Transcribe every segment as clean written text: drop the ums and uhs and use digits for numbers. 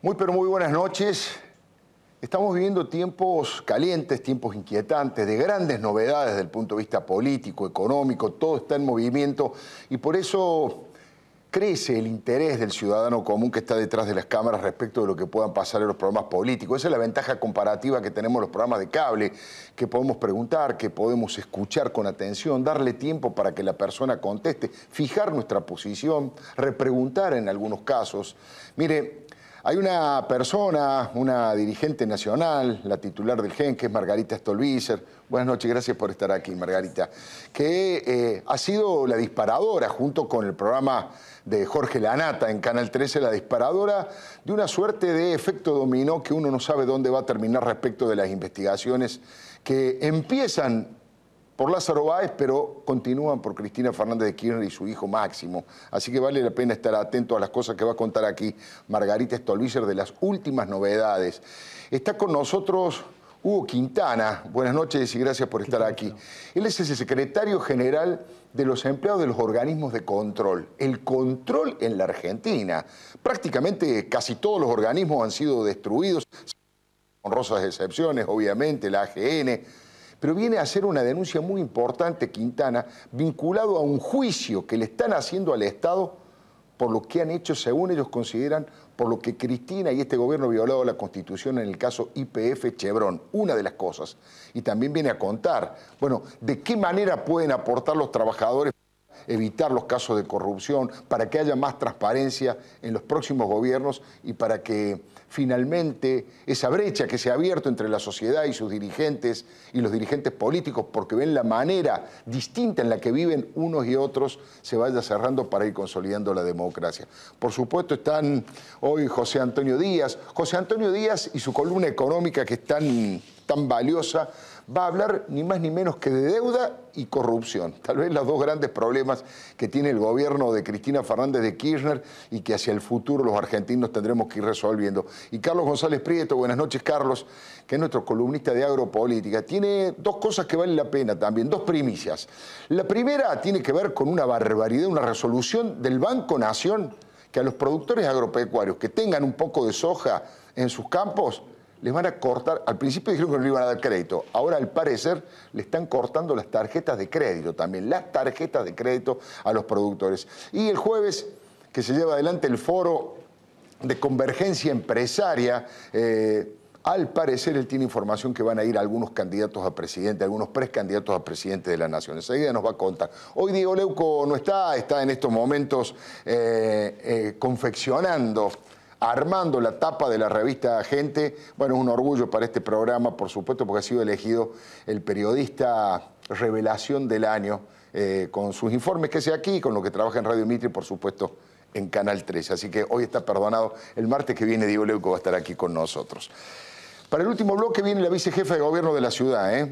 Muy pero muy buenas noches. Estamos viviendo tiempos calientes, tiempos inquietantes, de grandes novedades desde el punto de vista político, económico, todo está en movimiento y por eso crece el interés del ciudadano común que está detrás de las cámaras respecto de lo que puedan pasar en los programas políticos. Esa es la ventaja comparativa que tenemos los programas de cable, que podemos preguntar, que podemos escuchar con atención, darle tiempo para que la persona conteste, fijar nuestra posición, repreguntar en algunos casos. Mire, hay una persona, una dirigente nacional, la titular del GEN, que es Margarita Stolbizer. Buenas noches, gracias por estar aquí, Margarita. Que ha sido la disparadora, junto con el programa de Jorge Lanata en Canal 13, la disparadora de una suerte de efecto dominó que uno no sabe dónde va a terminar respecto de las investigaciones que empiezan por Lázaro Báez, pero continúan por Cristina Fernández de Kirchner y su hijo Máximo. Así que vale la pena estar atento a las cosas que va a contar aquí Margarita Stolbizer de las últimas novedades. Está con nosotros Hugo Quintana. Buenas noches y gracias por estar aquí. Él es el secretario general de los empleados de los organismos de control. El control en la Argentina. Prácticamente casi todos los organismos han sido destruidos, con honrosas excepciones, obviamente, la AGN. Pero viene a hacer una denuncia muy importante, Quintana, vinculado a un juicio que le están haciendo al Estado por lo que han hecho, según ellos consideran, por lo que Cristina y este gobierno ha violado la Constitución en el caso YPF Chevron, una de las cosas. Y también viene a contar, bueno, de qué manera pueden aportar los trabajadores para evitar los casos de corrupción, para que haya más transparencia en los próximos gobiernos y para que finalmente esa brecha que se ha abierto entre la sociedad y sus dirigentes y los dirigentes políticos, porque ven la manera distinta en la que viven unos y otros, se vaya cerrando para ir consolidando la democracia. Por supuesto están hoy José Antonio Díaz. José Antonio Díaz y su columna económica, que es tan valiosa, va a hablar ni más ni menos que de deuda y corrupción. Tal vez los dos grandes problemas que tiene el gobierno de Cristina Fernández de Kirchner y que hacia el futuro los argentinos tendremos que ir resolviendo. Y Carlos González Prieto, buenas noches Carlos, que es nuestro columnista de agropolítica, tiene dos cosas que valen la pena también, dos primicias. La primera tiene que ver con una barbaridad, una resolución del Banco Nación, que a los productores agropecuarios que tengan un poco de soja en sus campos, les van a cortar, al principio dijeron que no le iban a dar crédito, ahora al parecer le están cortando las tarjetas de crédito también, las tarjetas de crédito a los productores. Y el jueves, que se lleva adelante el foro de convergencia empresaria, al parecer él tiene información que van a ir algunos candidatos a presidente, algunos precandidatos a presidente de la Nación. Enseguida nos va a contar. Hoy Diego Leuco no está en estos momentos confeccionando, armando la tapa de la revista Gente. Bueno, es un orgullo para este programa, por supuesto, porque ha sido elegido el periodista revelación del año, con sus informes que hace aquí, con lo que trabaja en Radio Mitre y, por supuesto, en Canal 13. Así que hoy está perdonado. El martes que viene Diego Leuco va a estar aquí con nosotros. Para el último bloque viene la vicejefa de gobierno de la ciudad,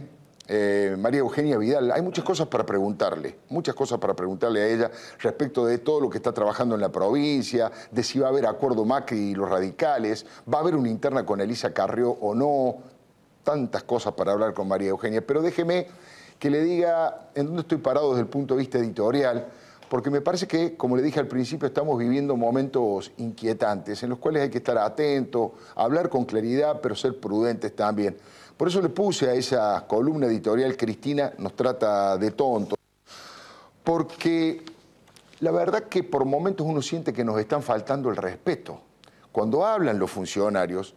María Eugenia Vidal. Hay muchas cosas para preguntarle a ella respecto de todo lo que está trabajando en la provincia, de si va a haber acuerdo Macri y los radicales, va a haber una interna con Elisa Carrió o no, tantas cosas para hablar con María Eugenia. Pero déjeme que le diga en dónde estoy parado desde el punto de vista editorial, porque me parece que, como le dije al principio, estamos viviendo momentos inquietantes en los cuales hay que estar atento, hablar con claridad, pero ser prudentes también. Por eso le puse a esa columna editorial, Cristina nos trata de tontos, porque la verdad que por momentos uno siente que nos están faltando el respeto. Cuando hablan los funcionarios,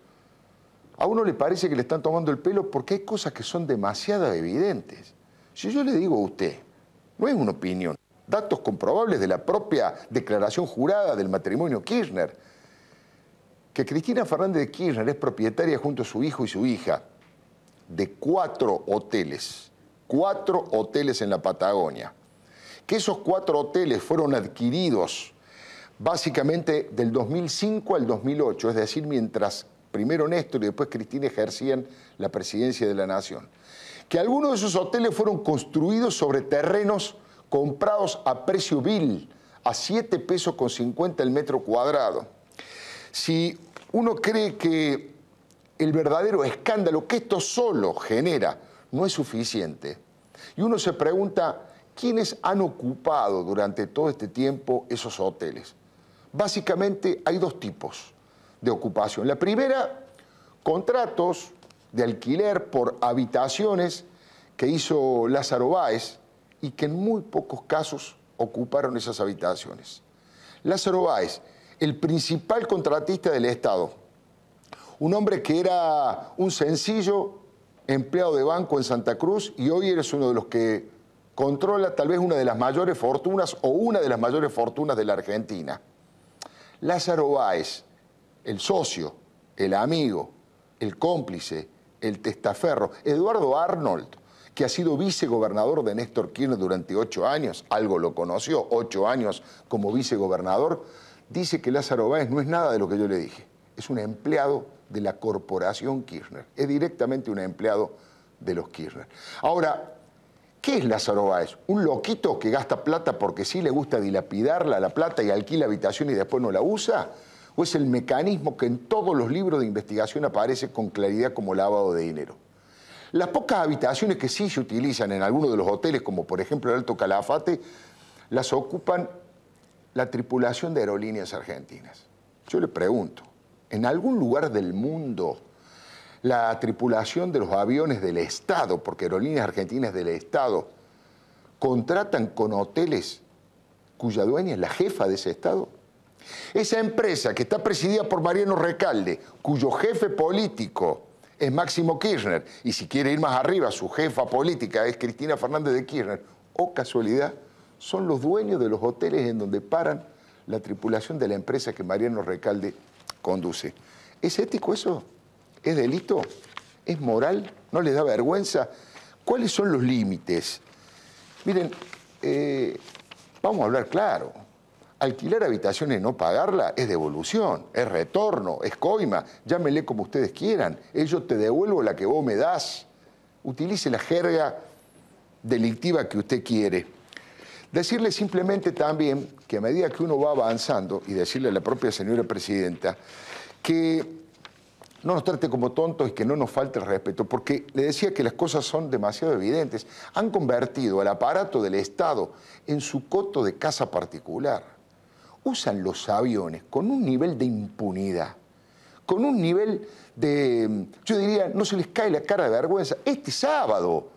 a uno le parece que le están tomando el pelo porque hay cosas que son demasiado evidentes. Si yo le digo a usted, no es una opinión, datos comprobables de la propia declaración jurada del matrimonio Kirchner, que Cristina Fernández de Kirchner es propietaria junto a su hijo y su hija de 4 hoteles en la Patagonia, que esos 4 hoteles fueron adquiridos básicamente del 2005 al 2008, es decir, mientras primero Néstor y después Cristina ejercían la presidencia de la Nación, que algunos de esos hoteles fueron construidos sobre terrenos comprados a precio vil, a 7,50 pesos el metro cuadrado. Si uno cree que el verdadero escándalo que esto solo genera no es suficiente, y uno se pregunta quiénes han ocupado durante todo este tiempo esos hoteles. Básicamente hay dos tipos de ocupación. La primera, contratos de alquiler por habitaciones que hizo Lázaro Báez y que en muy pocos casos ocuparon esas habitaciones. Lázaro Báez, el principal contratista del Estado, un hombre que era un sencillo empleado de banco en Santa Cruz y hoy eres uno de los que controla tal vez una de las mayores fortunas o una de las mayores fortunas de la Argentina. Lázaro Báez, el socio, el amigo, el cómplice, el testaferro, Eduardo Arnold, que ha sido vicegobernador de Néstor Kirchner durante 8 años, algo lo conoció, 8 años como vicegobernador, dice que Lázaro Báez no es nada de lo que yo le dije. Es un empleado de la corporación Kirchner. Es directamente un empleado de los Kirchner. Ahora, ¿qué es Lázaro Báez? ¿Un loquito que gasta plata porque sí le gusta dilapidarla la plata y alquila habitación y después no la usa? ¿O es el mecanismo que en todos los libros de investigación aparece con claridad como lavado de dinero? Las pocas habitaciones que sí se utilizan en algunos de los hoteles, como por ejemplo el Alto Calafate, las ocupan la tripulación de aerolíneas argentinas. Yo le pregunto, ¿en algún lugar del mundo la tripulación de los aviones del Estado, porque Aerolíneas Argentinas del Estado, contratan con hoteles cuya dueña es la jefa de ese Estado? Esa empresa que está presidida por Mariano Recalde, cuyo jefe político es Máximo Kirchner, y si quiere ir más arriba, su jefa política es Cristina Fernández de Kirchner, o casualidad, son los dueños de los hoteles en donde paran la tripulación de la empresa que Mariano Recalde conduce. ¿Es ético eso? ¿Es delito? ¿Es moral? ¿No les da vergüenza? ¿Cuáles son los límites? Miren, vamos a hablar claro. Alquilar habitaciones y no pagarla es devolución, es retorno, es coima. Llámenle como ustedes quieran. Yo te devuelvo la que vos me das. Utilice la jerga delictiva que usted quiere. Decirle simplemente también que a medida que uno va avanzando, y decirle a la propia señora presidenta, que no nos trate como tontos y que no nos falte el respeto, porque le decía que las cosas son demasiado evidentes. Han convertido al aparato del Estado en su coto de casa particular. Usan los aviones con un nivel de impunidad, con un nivel de, yo diría, no se les cae la cara de vergüenza. Este sábado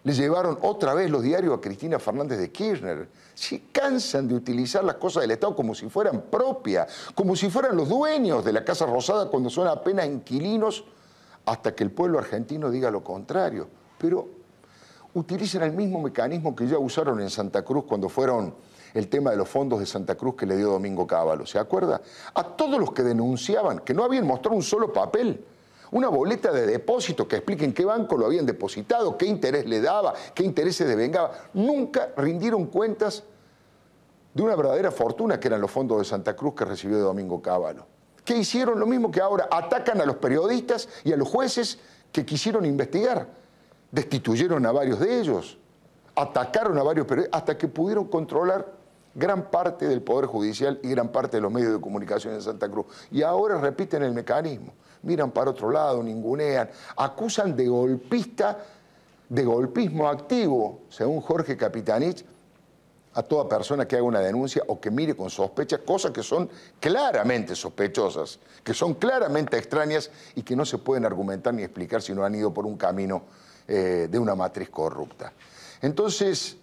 le llevaron otra vez los diarios a Cristina Fernández de Kirchner. Se cansan de utilizar las cosas del Estado como si fueran propias, como si fueran los dueños de la Casa Rosada cuando son apenas inquilinos, hasta que el pueblo argentino diga lo contrario. Pero utilizan el mismo mecanismo que ya usaron en Santa Cruz cuando fueron el tema de los fondos de Santa Cruz que le dio Domingo Cavallo. ¿Se acuerda? A todos los que denunciaban que no habían mostrado un solo papel, una boleta de depósito que explique en qué banco lo habían depositado, qué interés le daba, qué intereses devengaba. Nunca rindieron cuentas de una verdadera fortuna que eran los fondos de Santa Cruz que recibió de Domingo Cavallo. ¿Qué hicieron? Lo mismo que ahora atacan a los periodistas y a los jueces que quisieron investigar. Destituyeron a varios de ellos, atacaron a varios periodistas hasta que pudieron controlar gran parte del Poder Judicial y gran parte de los medios de comunicación en Santa Cruz. Y ahora repiten el mecanismo. Miran para otro lado, ningunean, acusan de golpista, de golpismo activo, según Jorge Capitanich, a toda persona que haga una denuncia o que mire con sospecha cosas que son claramente sospechosas, que son claramente extrañas y que no se pueden argumentar ni explicar si no han ido por un camino de una matriz corrupta. Entonces,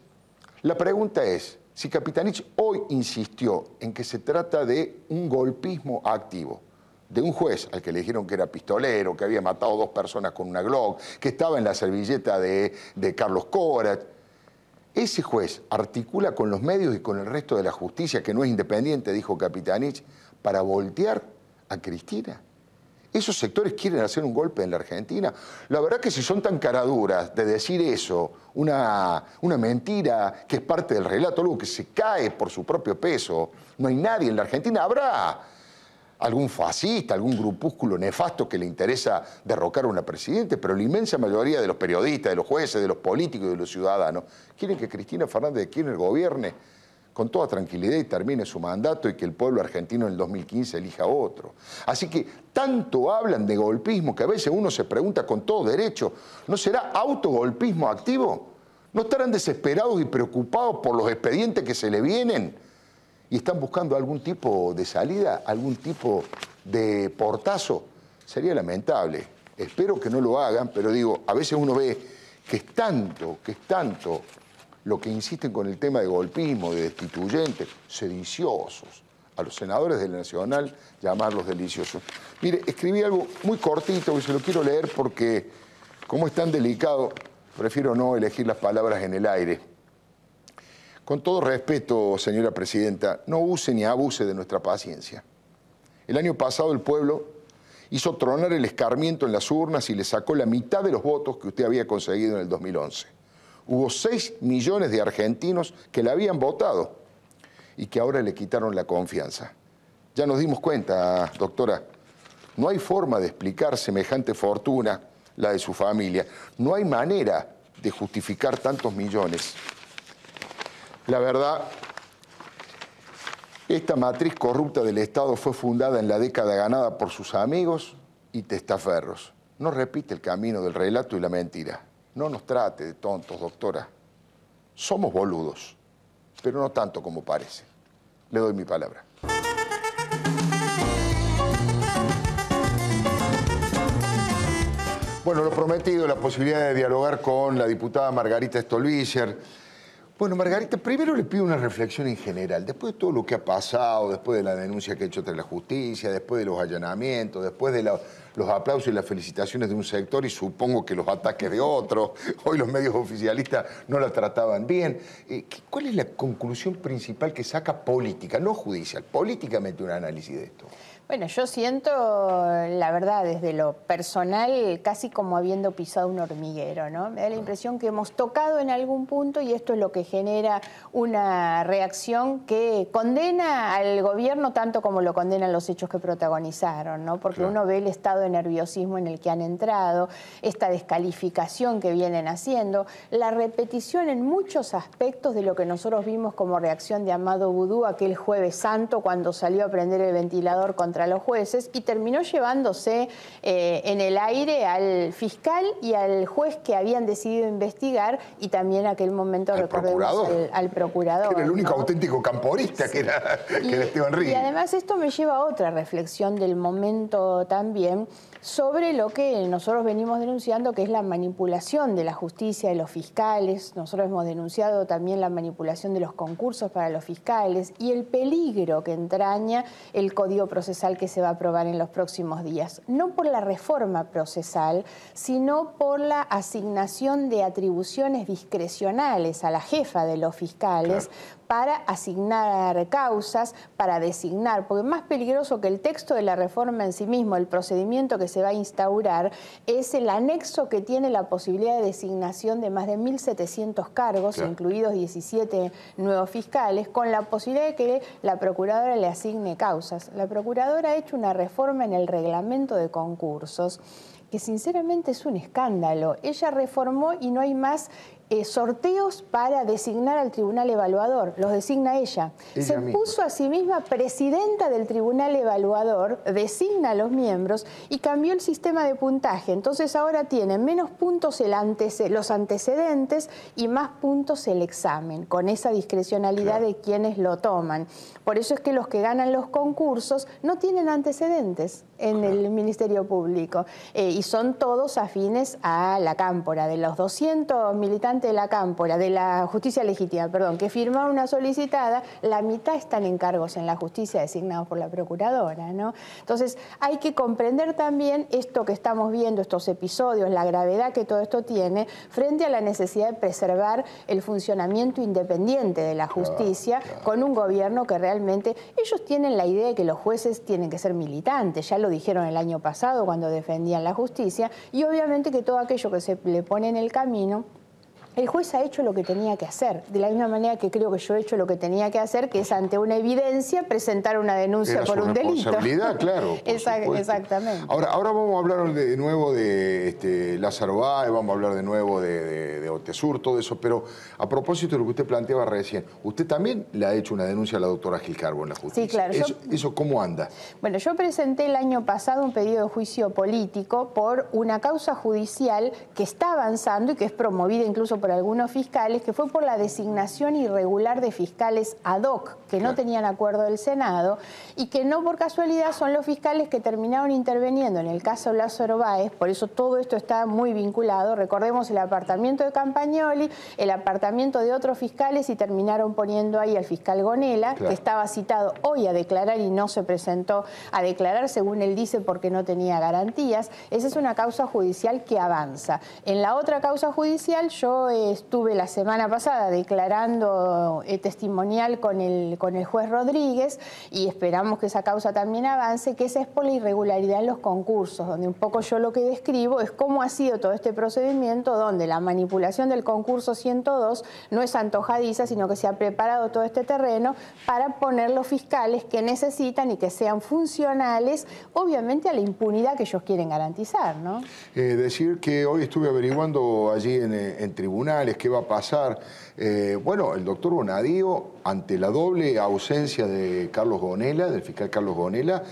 la pregunta es, si Capitanich hoy insistió en que se trata de un golpismo activo, de un juez al que le dijeron que era pistolero, que había matado 2 personas con una Glock, que estaba en la servilleta de Carlos Corach, ese juez articula con los medios y con el resto de la justicia, que no es independiente, dijo Capitanich, para voltear a Cristina. ¿Esos sectores quieren hacer un golpe en la Argentina? La verdad que si son tan caraduras de decir eso, una mentira que es parte del relato, algo que se cae por su propio peso, no hay nadie en la Argentina, habrá algún fascista, algún grupúsculo nefasto que le interesa derrocar a una presidenta, pero la inmensa mayoría de los periodistas, de los jueces, de los políticos y de los ciudadanos quieren que Cristina Fernández de Kirchner gobierne con toda tranquilidad y termine su mandato y que el pueblo argentino en el 2015 elija otro. Así que tanto hablan de golpismo que a veces uno se pregunta con todo derecho, ¿no será autogolpismo activo? ¿No estarán desesperados y preocupados por los expedientes que se le vienen y están buscando algún tipo de salida, algún tipo de portazo, sería lamentable. Espero que no lo hagan, pero digo, a veces uno ve que es tanto lo que insisten con el tema de golpismo, de destituyentes, sediciosos. A los senadores del Nacional llamarlos deliciosos. Mire, escribí algo muy cortito que se lo quiero leer porque, como es tan delicado, prefiero no elegir las palabras en el aire. Con todo respeto, señora presidenta, no use ni abuse de nuestra paciencia. El año pasado el pueblo hizo tronar el escarmiento en las urnas y le sacó la mitad de los votos que usted había conseguido en el 2011. Hubo 6 millones de argentinos que la habían votado y que ahora le quitaron la confianza. Ya nos dimos cuenta, doctora, no hay forma de explicar semejante fortuna, la de su familia. No hay manera de justificar tantos millones. La verdad, esta matriz corrupta del Estado fue fundada en la década ganada por sus amigos y testaferros. No repite el camino del relato y la mentira. No nos trate de tontos, doctora. Somos boludos, pero no tanto como parece. Le doy mi palabra. Bueno, lo prometido, la posibilidad de dialogar con la diputada Margarita Stolbizer. Bueno, Margarita, primero le pido una reflexión en general. Después de todo lo que ha pasado, después de la denuncia que ha hecho ante la justicia, después de los allanamientos, después de los aplausos y las felicitaciones de un sector y supongo que los ataques de otros, hoy los medios oficialistas no la trataban bien. ¿Cuál es la conclusión principal que saca política, no judicial, políticamente un análisis de esto? Bueno, yo siento, la verdad, desde lo personal, casi como habiendo pisado un hormiguero, ¿no? Me da la impresión que hemos tocado en algún punto y esto es lo que genera una reacción que condena al gobierno tanto como lo condenan los hechos que protagonizaron, ¿no? Porque uno ve el estado de nerviosismo en el que han entrado, esta descalificación que vienen haciendo, la repetición en muchos aspectos de lo que nosotros vimos como reacción de Amado Vudú aquel Jueves Santo cuando salió a prender el ventilador contra los jueces y terminó llevándose en el aire al fiscal y al juez que habían decidido investigar y también en aquel momento al procurador. Que era el único, ¿no? auténtico camporista, sí, que era Esteban Ríos. Y además esto me lleva a otra reflexión del momento también sobre lo que nosotros venimos denunciando, que es la manipulación de la justicia, de los fiscales. Nosotros hemos denunciado también la manipulación de los concursos para los fiscales y el peligro que entraña el Código Procesal que se va a aprobar en los próximos días. No por la reforma procesal, sino por la asignación de atribuciones discrecionales a la jefa de los fiscales, claro, para asignar causas, para designar, porque más peligroso que el texto de la reforma en sí mismo, el procedimiento que se va a instaurar, es el anexo que tiene la posibilidad de designación de más de 1.700 cargos, claro, incluidos 17 nuevos fiscales, con la posibilidad de que la procuradora le asigne causas. La procuradora ha hecho una reforma en el reglamento de concursos que sinceramente es un escándalo. Ella reformó y no hay más sorteos para designar al tribunal evaluador, los designa ella. Se puso a sí misma presidenta del tribunal evaluador, designa a los miembros y cambió el sistema de puntaje. Entonces ahora tiene menos puntos los antecedentes y más puntos el examen, con esa discrecionalidad, claro, de quienes lo toman. Por eso es que los que ganan los concursos no tienen antecedentes en el Ministerio Público y son todos afines a la cámpora. De los 200 militantes de la cámpora, de la justicia legítima, perdón, que firmaron una solicitada, la mitad están en cargos en la justicia designados por la procuradora, ¿no? Entonces hay que comprender también esto que estamos viendo, estos episodios, la gravedad que todo esto tiene, frente a la necesidad de preservar el funcionamiento independiente de la justicia, claro, con un gobierno que realmente, ellos tienen la idea de que los jueces tienen que ser militantes, ya lo dijeron el año pasado cuando defendían la justicia, y obviamente que todo aquello que se le pone en el camino, el juez ha hecho lo que tenía que hacer, de la misma manera que creo que yo he hecho lo que tenía que hacer, que es ante una evidencia presentar una denuncia por un delito. Claro. Exactamente. Ahora vamos a hablar de nuevo de Lázaro Báez, vamos a hablar de nuevo de Otesur, todo eso, pero a propósito de lo que usted planteaba recién, usted también le ha hecho una denuncia a la doctora Gil Carbo en la justicia. Sí, claro. ¿Eso cómo anda? Bueno, yo presenté el año pasado un pedido de juicio político por una causa judicial que está avanzando y que es promovida incluso por algunos fiscales, que fue por la designación irregular de fiscales ad hoc, que no tenían acuerdo del Senado, y que no por casualidad son los fiscales que terminaron interviniendo en el caso Lázaro Báez. Por eso todo esto está muy vinculado. Recordemos el apartamiento de Campagnoli, el apartamiento de otros fiscales, y terminaron poniendo ahí al fiscal Gonella, que estaba citado hoy a declarar y no se presentó a declarar, según él dice, porque no tenía garantías. Esa es una causa judicial que avanza. En la otra causa judicial, yo estuve la semana pasada declarando testimonial con el juez Rodríguez, y esperamos que esa causa también avance, que esa es por la irregularidad en los concursos, donde un poco yo lo que describo es cómo ha sido todo este procedimiento, donde la manipulación del concurso 102 no es antojadiza, sino que se ha preparado todo este terreno para poner los fiscales que necesitan y que sean funcionales, obviamente, a la impunidad que ellos quieren garantizar, ¿no? Decir que hoy estuve averiguando allí en tribunales qué va a pasar. Bueno, el doctor Bonadío, ante la doble ausencia de Carlos Gonella, del fiscal Carlos Gonella,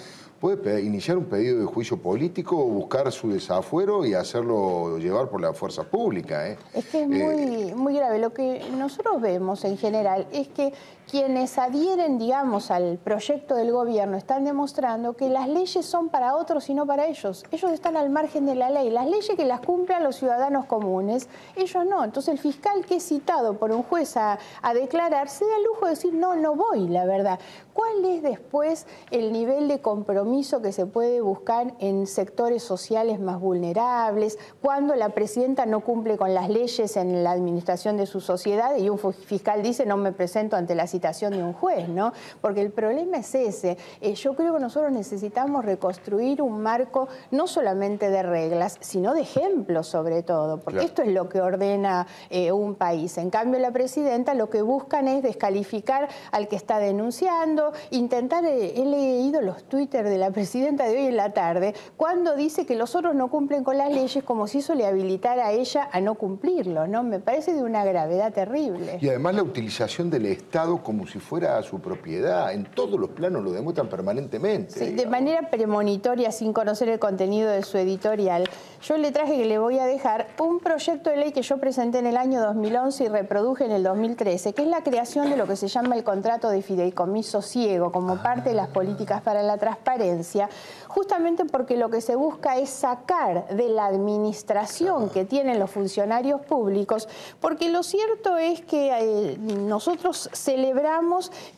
puede iniciar un pedido de juicio político o buscar su desafuero y hacerlo llevar por la fuerza pública. Es que es muy grave. Lo que nosotros vemos en general es que quienes adhieren, digamos, al proyecto del gobierno están demostrando que las leyes son para otros y no para ellos. Ellos están al margen de la ley. Las leyes que las cumplan los ciudadanos comunes, ellos no. Entonces el fiscal que es citado por un juez a declarar se da el lujo de decir no voy, la verdad. ¿Cuál es después el nivel de compromiso que se puede buscar en sectores sociales más vulnerables, cuando la presidenta no cumple con las leyes en la administración de su sociedad y un fiscal dice no me presento ante la citación de un juez, ¿no? Porque el problema es ese. Yo creo que nosotros necesitamos reconstruir un marco no solamente de reglas, sino de ejemplos sobre todo, porque esto es lo que ordena un país. En cambio, la presidenta lo que buscan es descalificar al que está denunciando, intentar, he leído los Twitter de la presidenta de hoy en la tarde, cuando dice que los otros no cumplen con las leyes, como si eso le habilitara a ella a no cumplirlo, ¿no? Me parece de una gravedad terrible. Y además la utilización del Estado como si fuera su propiedad, en todos los planos lo demuestran permanentemente. Sí, de manera premonitoria, sin conocer el contenido de su editorial, yo le traje, que le voy a dejar, un proyecto de ley que yo presenté en el año 2011 y reproduje en el 2013, que es la creación de lo que se llama el contrato de fideicomiso ciego, como parte de las políticas para la transparencia, justamente porque lo que se busca es sacar de la administración que tienen los funcionarios públicos, porque lo cierto es que nosotros celebramos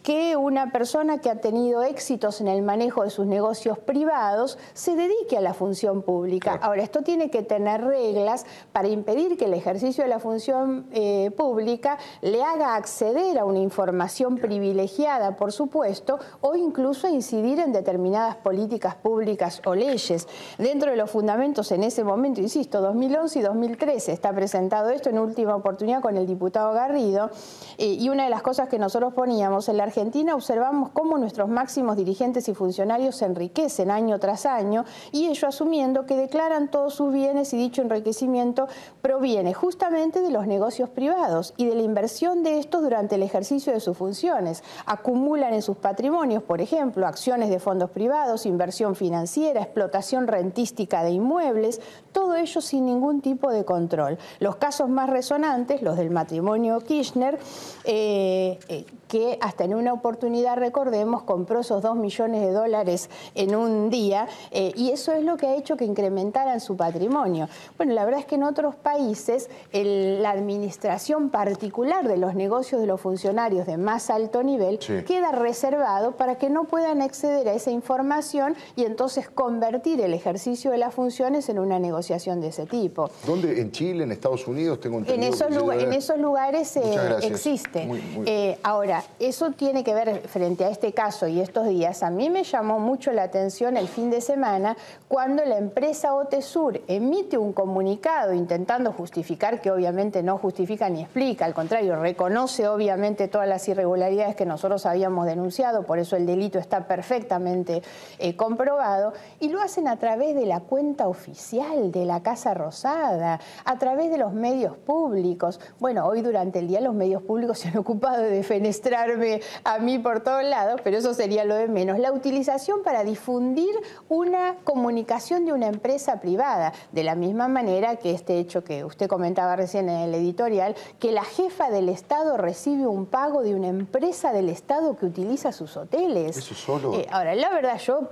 que una persona que ha tenido éxitos en el manejo de sus negocios privados se dedique a la función pública. Ahora, esto tiene que tener reglas para impedir que el ejercicio de la función pública le haga acceder a una información privilegiada, por supuesto, o incluso incidir en determinadas políticas públicas o leyes. Dentro de los fundamentos en ese momento, insisto, 2011 y 2013 está presentado esto en última oportunidad con el diputado Garrido, y una de las cosas que nosotros poníamos, en la Argentina observamos cómo nuestros máximos dirigentes y funcionarios se enriquecen año tras año, y ello asumiendo que declaran todos sus bienes, y dicho enriquecimiento proviene justamente de los negocios privados y de la inversión de estos durante el ejercicio de sus funciones. Acumulan en sus patrimonios, por ejemplo, acciones de fondos privados, inversión financiera, explotación rentística de inmuebles, todo ello sin ningún tipo de control. Los casos más resonantes, los del matrimonio Kirchner, que hasta en una oportunidad, recordemos, compró esos $2 millones en un día, y eso es lo que ha hecho que incrementaran su patrimonio. Bueno, la verdad es que en otros países la administración particular de los negocios de los funcionarios de más alto nivel queda reservado para que no puedan acceder a esa información y entonces convertir el ejercicio de las funciones en una negociación de ese tipo. ¿Dónde? ¿En Chile, en Estados Unidos? Tengo entendido en esos lugares existe. Ahora, eso tiene que ver, frente a este caso y estos días, a mí me llamó mucho la atención el fin de semana cuando la empresa Otesur emite un comunicado intentando justificar, que obviamente no justifica ni explica, al contrario, reconoce obviamente todas las irregularidades que nosotros habíamos denunciado, por eso el delito está perfectamente comprobado, y lo hacen a través de la cuenta oficial Hotel, de la Casa Rosada, a través de los medios públicos. Bueno, hoy durante el día los medios públicos se han ocupado de defenestrarme a mí por todos lados, pero eso sería lo de menos. La utilización para difundir una comunicación de una empresa privada, de la misma manera que este hecho que usted comentaba recién en el editorial, que la jefa del Estado recibe un pago de una empresa del Estado que utiliza sus hoteles. Eso solo. Ahora, la verdad, yo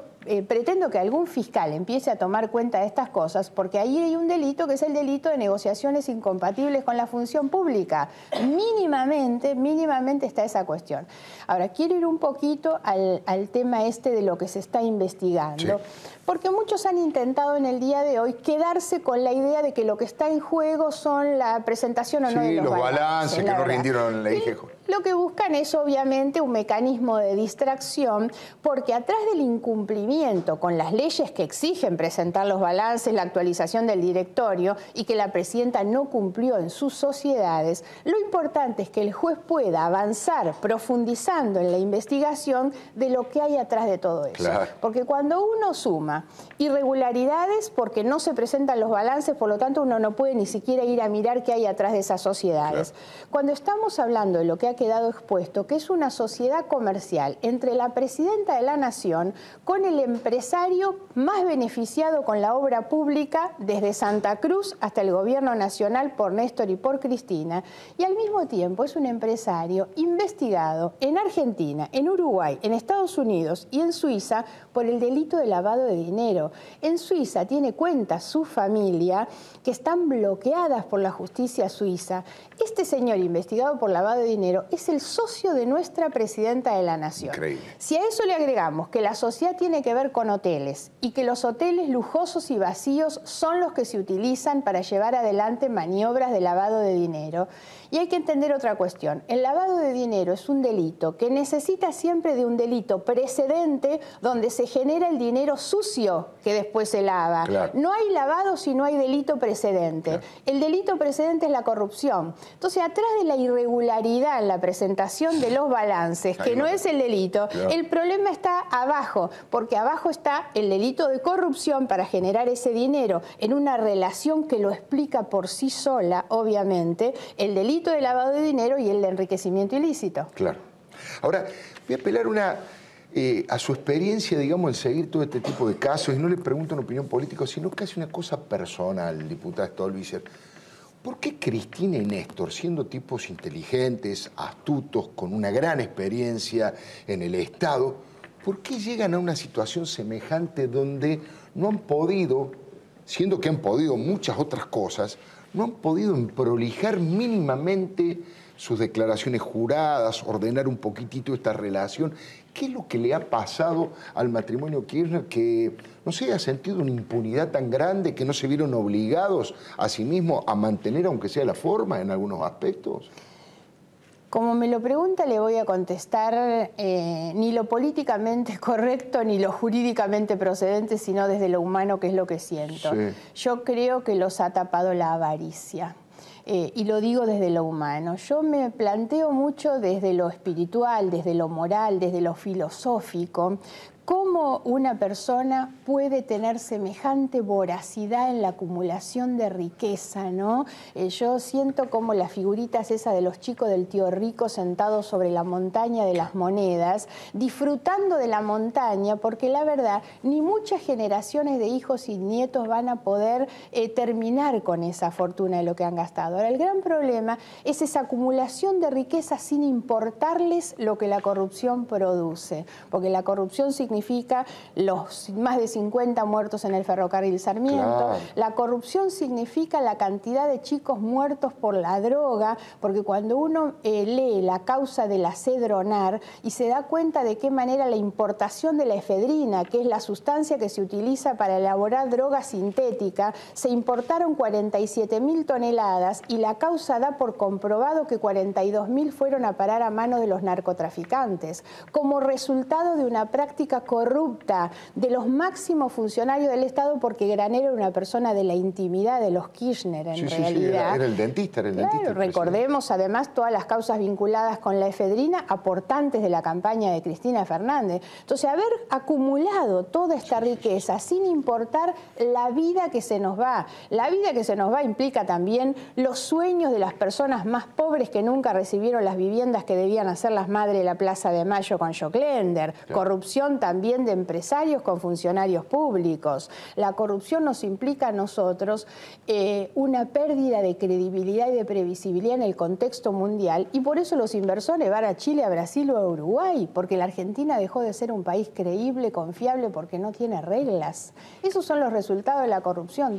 pretendo que algún fiscal empiece a tomar cuenta de estas cosas, porque ahí hay un delito que es el delito de negociaciones incompatibles con la función pública. Mínimamente está esa cuestión. Ahora, quiero ir un poquito al tema este de lo que se está investigando, porque muchos han intentado en el día de hoy quedarse con la idea de que lo que está en juego son la presentación o no de los balances que no rindieron en la IGJ. Lo que buscan es obviamente un mecanismo de distracción, porque atrás del incumplimiento con las leyes que exigen presentar los balances, la actualización del directorio y que la presidenta no cumplió en sus sociedades, lo importante es que el juez pueda avanzar profundizando en la investigación de lo que hay atrás de todo eso. Claro. Porque cuando uno suma irregularidades porque no se presentan los balances, por lo tanto uno no puede ni siquiera ir a mirar qué hay atrás de esas sociedades. Claro. Cuando estamos hablando de lo que ha quedado expuesto, que es una sociedad comercial entre la presidenta de la Nación con el empresario más beneficiado con la obra pública desde Santa Cruz hasta el gobierno nacional por Néstor y por Cristina, y al mismo tiempo es un empresario investigado en Argentina, en Uruguay, en Estados Unidos y en Suiza por el delito de lavado de dinero. En Suiza tiene cuentas su familia que están bloqueadas por la justicia suiza. Este señor investigado por lavado de dinero es el socio de nuestra presidenta de la Nación. Increíble. Si a eso le agregamos que la sociedad tiene que ver con hoteles y que los hoteles lujosos y vacíos son los que se utilizan para llevar adelante maniobras de lavado de dinero. Y hay que entender otra cuestión. El lavado de dinero es un delito que necesita siempre de un delito precedente donde se genera el dinero sucio que después se lava. Claro. No hay lavado si no hay delito precedente. Claro. El delito precedente es la corrupción. Entonces, atrás de la irregularidad en la presentación de los balances, que no es el delito, claro, el problema está abajo, porque abajo está el delito de corrupción para generar ese dinero en una relación que lo explica por sí sola, obviamente, el delito de lavado de dinero y el de enriquecimiento ilícito. Claro. Ahora, voy a apelar a su experiencia, digamos, en seguir todo este tipo de casos, y no le pregunto una opinión política, sino casi una cosa personal, diputada Stolbizer. ¿Por qué Cristina y Néstor, siendo tipos inteligentes, astutos, con una gran experiencia en el Estado, por qué llegan a una situación semejante donde no han podido, siendo que han podido muchas otras cosas, no han podido prolijar mínimamente sus declaraciones juradas, ordenar un poquitito esta relación? ¿Qué es lo que le ha pasado al matrimonio Kirchner que no se haya sentido una impunidad tan grande, que no se vieron obligados a sí mismos a mantener, aunque sea la forma, en algunos aspectos? Como me lo pregunta, le voy a contestar ni lo políticamente correcto ni lo jurídicamente procedente, sino desde lo humano, que es lo que siento. Sí. Yo creo que los ha tapado la avaricia. Y lo digo desde lo humano. Yo me planteo mucho desde lo espiritual, desde lo moral, desde lo filosófico, cómo una persona puede tener semejante voracidad en la acumulación de riqueza, ¿no? Yo siento como las figuritas esas de los chicos del tío rico sentados sobre la montaña de las monedas, disfrutando de la montaña, porque la verdad, ni muchas generaciones de hijos y nietos van a poder terminar con esa fortuna de lo que han gastado. Ahora, el gran problema es esa acumulación de riqueza sin importarles lo que la corrupción produce, porque la corrupción significa los más de 50 muertos en el ferrocarril Sarmiento. Claro. La corrupción significa la cantidad de chicos muertos por la droga, porque cuando uno lee la causa de la Cedronar y se da cuenta de qué manera la importación de la efedrina, que es la sustancia que se utiliza para elaborar droga sintética, se importaron 47.000 toneladas y la causa da por comprobado que 42.000 fueron a parar a manos de los narcotraficantes, como resultado de una práctica corrupta corrupta de los máximos funcionarios del Estado, porque Granero era una persona de la intimidad de los Kirchner, en realidad. Sí, era el dentista, Claro, recordemos además todas las causas vinculadas con la efedrina, aportantes de la campaña de Cristina Fernández. Entonces, haber acumulado toda esta riqueza sin importar la vida que se nos va. La vida que se nos va implica también los sueños de las personas más pobres que nunca recibieron las viviendas que debían hacer las madres de la Plaza de Mayo con Joclender. Claro. Corrupción también de empresarios con funcionarios públicos. La corrupción nos implica a nosotros una pérdida de credibilidad y de previsibilidad en el contexto mundial, y por eso los inversores van a Chile, a Brasil o a Uruguay, porque la Argentina dejó de ser un país creíble, confiable, porque no tiene reglas. Esos son los resultados de la corrupción.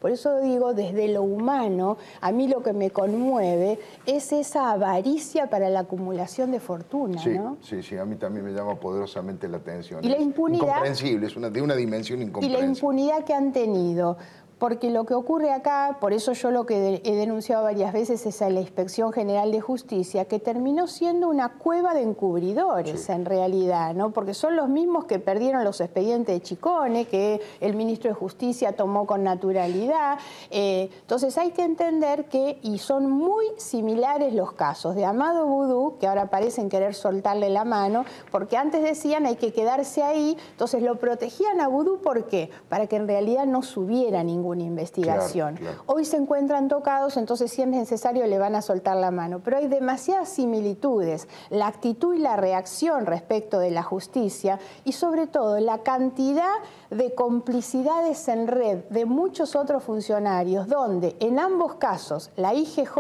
Por eso digo, desde lo humano, a mí lo que me conmueve es esa avaricia para la acumulación de fortuna, sí, ¿no? Sí, a mí también me llama poderosamente la atención. Y la impunidad... Incomprensible, es de una dimensión incomprensible. Y la impunidad que han tenido... Porque lo que ocurre acá, por eso yo lo que he denunciado varias veces es a la Inspección General de Justicia, que terminó siendo una cueva de encubridores, en realidad, ¿no? Porque son los mismos que perdieron los expedientes de Chicone, que el ministro de Justicia tomó con naturalidad. Entonces hay que entender que, y son muy similares los casos de Amado Vudú, que ahora parecen querer soltarle la mano, porque antes decían hay que quedarse ahí, entonces lo protegían a Vudú, ¿por qué? Para que en realidad no subiera ninguna investigación. Claro. Hoy se encuentran tocados, entonces si es necesario le van a soltar la mano. Pero hay demasiadas similitudes, la actitud y la reacción respecto de la justicia y sobre todo la cantidad de complicidades en red de muchos otros funcionarios, donde en ambos casos la IGJ,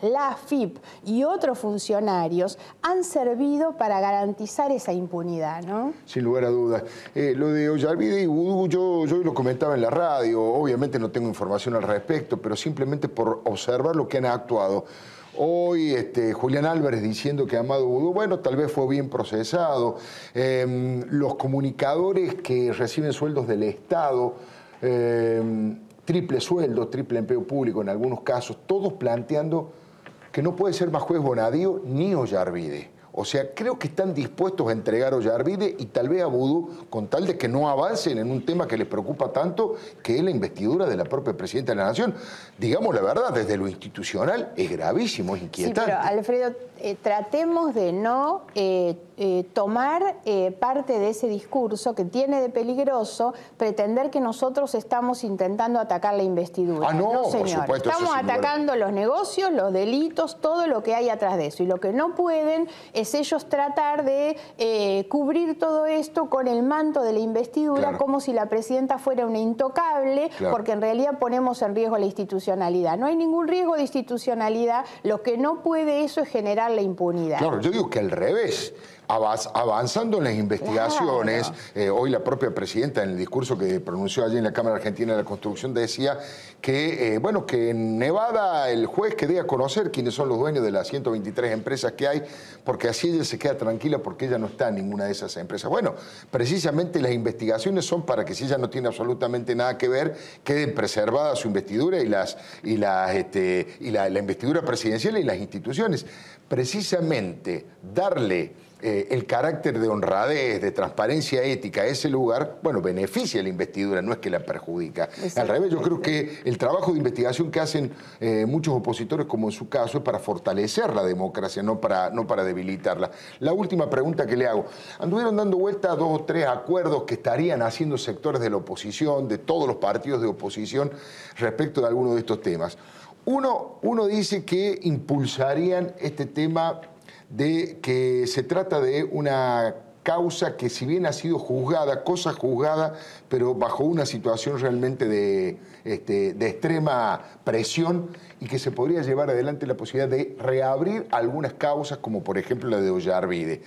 la AFIP y otros funcionarios han servido para garantizar esa impunidad, ¿no? Sin lugar a dudas. Lo de Ollarvide y Vudú, yo lo comentaba en la radio, obviamente no tengo información al respecto, pero simplemente por observar lo que han actuado. Hoy Julián Álvarez diciendo que Amado Vudú, bueno, tal vez fue bien procesado. Los comunicadores que reciben sueldos del Estado, triple sueldo, triple empleo público en algunos casos, todos planteando que no puede ser más juez Bonadío ni Ollarvide. O sea, creo que están dispuestos a entregar a Ollarvide y tal vez a Vudú con tal de que no avancen en un tema que les preocupa tanto, que es la investidura de la propia Presidenta de la Nación. Digamos la verdad, desde lo institucional es gravísimo, es inquietante. Sí, pero Alfredo, tratemos de no tomar parte de ese discurso que tiene de peligroso pretender que nosotros estamos intentando atacar la investidura. Ah, no, señor. por supuesto. Estamos atacando los negocios, los delitos, todo lo que hay atrás de eso. Y lo que no pueden es ellos tratar de cubrir todo esto con el manto de la investidura, claro, como si la presidenta fuera una intocable, claro, porque en realidad ponemos en riesgo la institucionalidad. No hay ningún riesgo de institucionalidad, lo que no puede eso es generar la impunidad. Claro, yo digo que al revés. Avanzando en las investigaciones, claro. Hoy la propia presidenta en el discurso que pronunció allí en la Cámara Argentina de la Construcción decía que, bueno, que en Nevada el juez que dé a conocer quiénes son los dueños de las 123 empresas que hay, porque así ella se queda tranquila porque ella no está en ninguna de esas empresas. Bueno, precisamente las investigaciones son para que si ella no tiene absolutamente nada que ver, quede preservada su investidura y la investidura presidencial y las instituciones. Precisamente darle el carácter de honradez, de transparencia ética a ese lugar, bueno, beneficia la investidura, no es que la perjudica. Al revés, yo creo que el trabajo de investigación que hacen muchos opositores, como en su caso, es para fortalecer la democracia, no para debilitarla. La última pregunta que le hago. Anduvieron dando vuelta a 2 o 3 acuerdos que estarían haciendo sectores de la oposición, de todos los partidos de oposición, respecto de algunos de estos temas. Uno dice que impulsarían este tema de que se trata de una causa que si bien ha sido juzgada, cosa juzgada, pero bajo una situación realmente de extrema presión y que se podría llevar adelante la posibilidad de reabrir algunas causas, como por ejemplo la de Ollarvide.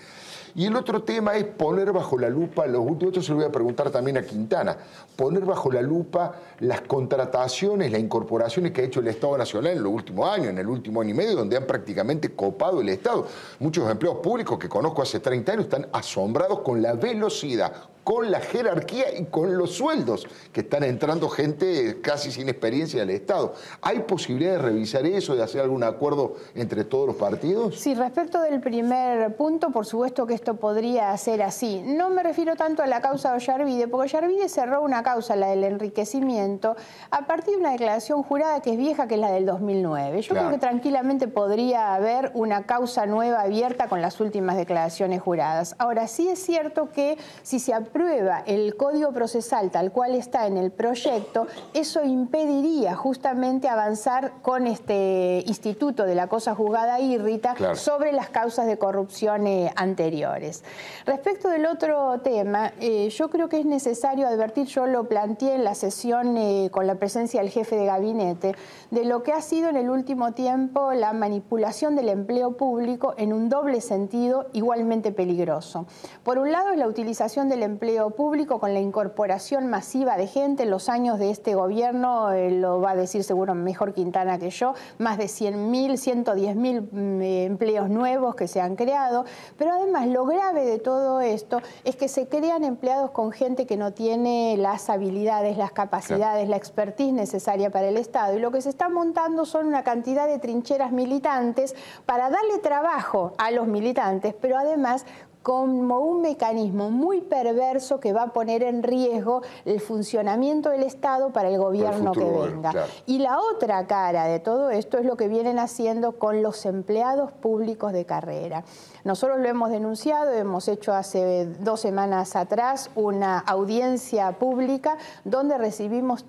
Y el otro tema es poner bajo la lupa, los últimos, esto se lo voy a preguntar también a Quintana, poner bajo la lupa las contrataciones, las incorporaciones que ha hecho el Estado Nacional en los últimos años, en el último año y medio, donde han prácticamente copado el Estado. Muchos empleados públicos que conozco hace 30 años están asombrados con la velocidad con la jerarquía y con los sueldos, que están entrando gente casi sin experiencia del Estado. ¿Hay posibilidad de revisar eso, de hacer algún acuerdo entre todos los partidos? Sí, respecto del primer punto, por supuesto que esto podría ser así. No me refiero tanto a la causa de Ollarvide, porque Ollarvide cerró una causa, la del enriquecimiento, a partir de una declaración jurada que es vieja, que es la del 2009. Yo creo que tranquilamente podría haber una causa nueva abierta con las últimas declaraciones juradas. Ahora, sí es cierto que si se aprueba el Código Procesal tal cual está en el proyecto, eso impediría justamente avanzar con este instituto de la cosa juzgada írrita sobre las causas de corrupción anteriores. Respecto del otro tema, yo creo que es necesario advertir, yo lo planteé en la sesión con la presencia del jefe de gabinete, de lo que ha sido en el último tiempo la manipulación del empleo público en un doble sentido igualmente peligroso. Por un lado es la utilización del empleo público con la incorporación masiva de gente. En los años de este gobierno, lo va a decir seguro mejor Quintana que yo, más de 100.000, 110.000 empleos nuevos que se han creado. Pero además lo grave de todo esto es que se crean empleados con gente que no tiene las habilidades, las capacidades, la expertise necesaria para el Estado. Y lo que se está montando son una cantidad de trincheras militantes para darle trabajo a los militantes, pero además como un mecanismo muy perverso que va a poner en riesgo el funcionamiento del Estado para el gobierno que venga. Y la otra cara de todo esto es lo que vienen haciendo con los empleados públicos de carrera. Nosotros lo hemos denunciado, hemos hecho hace 2 semanas atrás una audiencia pública donde recibimos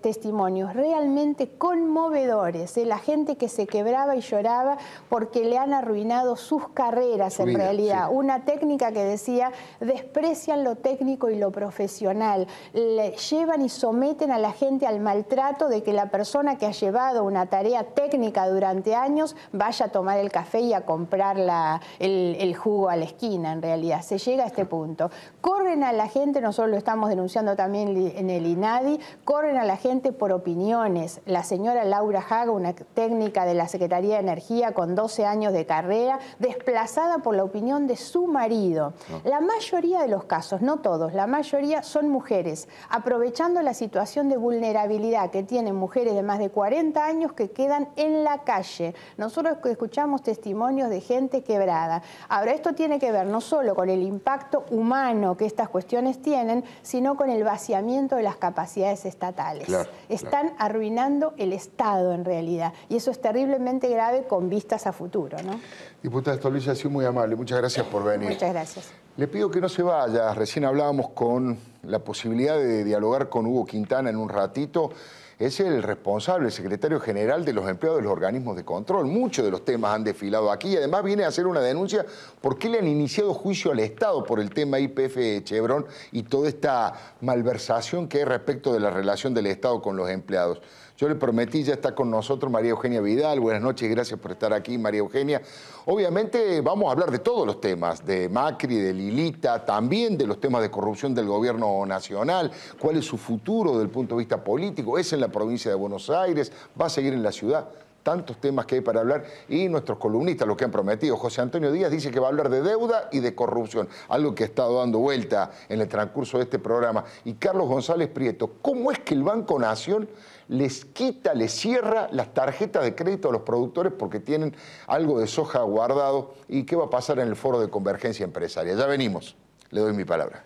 testimonios realmente conmovedores de la gente que se quebraba y lloraba porque le han arruinado sus carreras en realidad. Una técnica que decía, desprecian lo técnico y lo profesional, le llevan y someten a la gente al maltrato de que la persona que ha llevado una tarea técnica durante años vaya a tomar el café y a comprar el jugo a la esquina, en realidad. Se llega a este punto. Corren a la gente, nosotros lo estamos denunciando también en el INADI, corren a la gente por opiniones. La señora Laura Haga, una técnica de la Secretaría de Energía con 12 años de carrera, desplazada por la opinión de su marido. La mayoría de los casos, no todos, la mayoría son mujeres, aprovechando la situación de vulnerabilidad que tienen mujeres de más de 40 años que quedan en la calle. Nosotros escuchamos testimonios de gente quebrada. Ahora, esto tiene que ver no solo con el impacto humano que estas cuestiones tienen, sino con el vaciamiento de las capacidades estatales. Están arruinando el Estado en realidad, y eso es terriblemente grave con vistas a futuro, ¿no? Diputada Stolbizer, ha sido muy amable. Muchas gracias por venir. Muchas gracias. Le pido que no se vaya. Recién hablábamos con la posibilidad de dialogar con Hugo Quintana en un ratito. Es el responsable, el secretario general de los empleados de los organismos de control. Muchos de los temas han desfilado aquí y además viene a hacer una denuncia porque le han iniciado juicio al Estado por el tema YPF Chevron y toda esta malversación que hay respecto de la relación del Estado con los empleados. Yo le prometí, ya está con nosotros María Eugenia Vidal. Buenas noches, gracias por estar aquí, María Eugenia. Obviamente vamos a hablar de todos los temas, de Macri, de Lilita, también de los temas de corrupción del gobierno nacional, cuál es su futuro desde el punto de vista político, es en la provincia de Buenos Aires, va a seguir en la ciudad. Tantos temas que hay para hablar y nuestros columnistas, lo que han prometido. José Antonio Díaz dice que va a hablar de deuda y de corrupción, algo que ha estado dando vuelta en el transcurso de este programa. Y Carlos González Prieto, ¿cómo es que el Banco Nación les quita, les cierra las tarjetas de crédito a los productores porque tienen algo de soja guardado? ¿Y qué va a pasar en el foro de convergencia empresaria? Ya venimos, le doy mi palabra.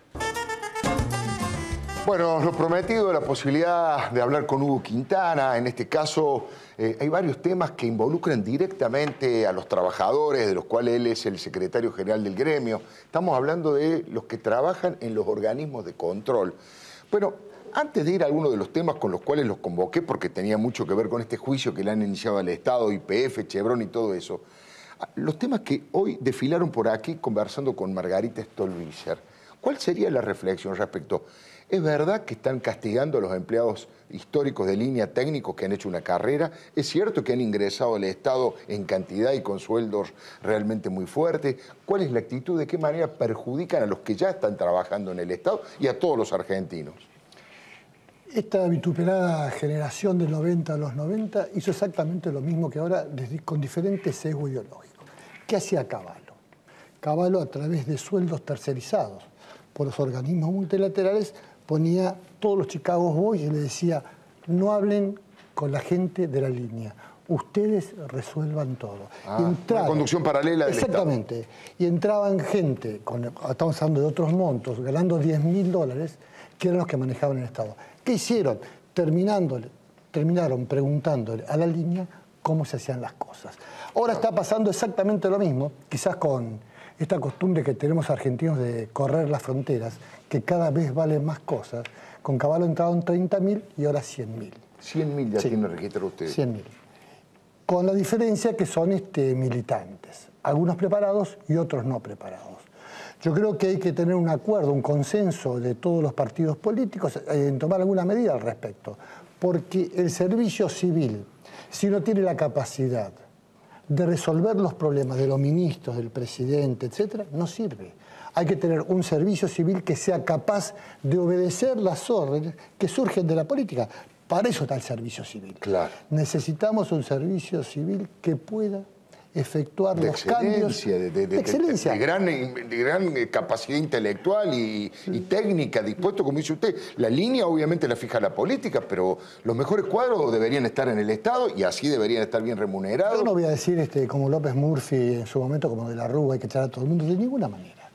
Bueno, lo prometido, la posibilidad de hablar con Hugo Quintana. En este caso, hay varios temas que involucran directamente a los trabajadores, de los cuales él es el secretario general del gremio. Estamos hablando de los que trabajan en los organismos de control. Bueno, antes de ir a algunos de los temas con los cuales los convoqué, porque tenía mucho que ver con este juicio que le han iniciado al Estado, YPF, Chevron y todo eso, los temas que hoy desfilaron por aquí conversando con Margarita Stolbizer, ¿cuál sería la reflexión respecto? ¿Es verdad que están castigando a los empleados históricos de línea técnicos que han hecho una carrera? ¿Es cierto que han ingresado al Estado en cantidad y con sueldos realmente muy fuertes? ¿Cuál es la actitud? ¿De qué manera perjudican a los que ya están trabajando en el Estado y a todos los argentinos? Esta vituperada generación del 90 a los 90 hizo exactamente lo mismo que ahora con diferentes sesgo ideológico. ¿Qué hacía Cavallo? Cavallo, a través de sueldos tercerizados, por los organismos multilaterales, ponía todos los Chicago Boys y le decía, no hablen con la gente de la línea, ustedes resuelvan todo. Una conducción paralela del exactamente, Estado. Y entraban gente, estamos hablando de otros montos, ganando $10.000, que eran los que manejaban el Estado. ¿Qué hicieron? Terminaron preguntándole a la línea cómo se hacían las cosas. Ahora está pasando exactamente lo mismo, quizás con esta costumbre que tenemos argentinos de correr las fronteras, que cada vez valen más cosas. Con Cavallo entraron 30.000 y ahora 100.000. 100.000 ya tiene registro usted. 100.000. Con la diferencia que son militantes, algunos preparados y otros no preparados. Yo creo que hay que tener un acuerdo, un consenso de todos los partidos políticos en tomar alguna medida al respecto, porque el servicio civil, si no tiene la capacidad de resolver los problemas de los ministros, del presidente, etcétera, no sirve. Hay que tener un servicio civil que sea capaz de obedecer las órdenes que surgen de la política. Para eso está el servicio civil. Claro. Necesitamos un servicio civil que pueda efectuar de los cambios. De excelencia. De gran capacidad intelectual y técnica, dispuesto, como dice usted. La línea obviamente la fija la política, pero los mejores cuadros deberían estar en el Estado y así deberían estar bien remunerados. Yo no voy a decir como López Murphy en su momento, como de la Rúa, hay que echar a todo el mundo, de ninguna manera.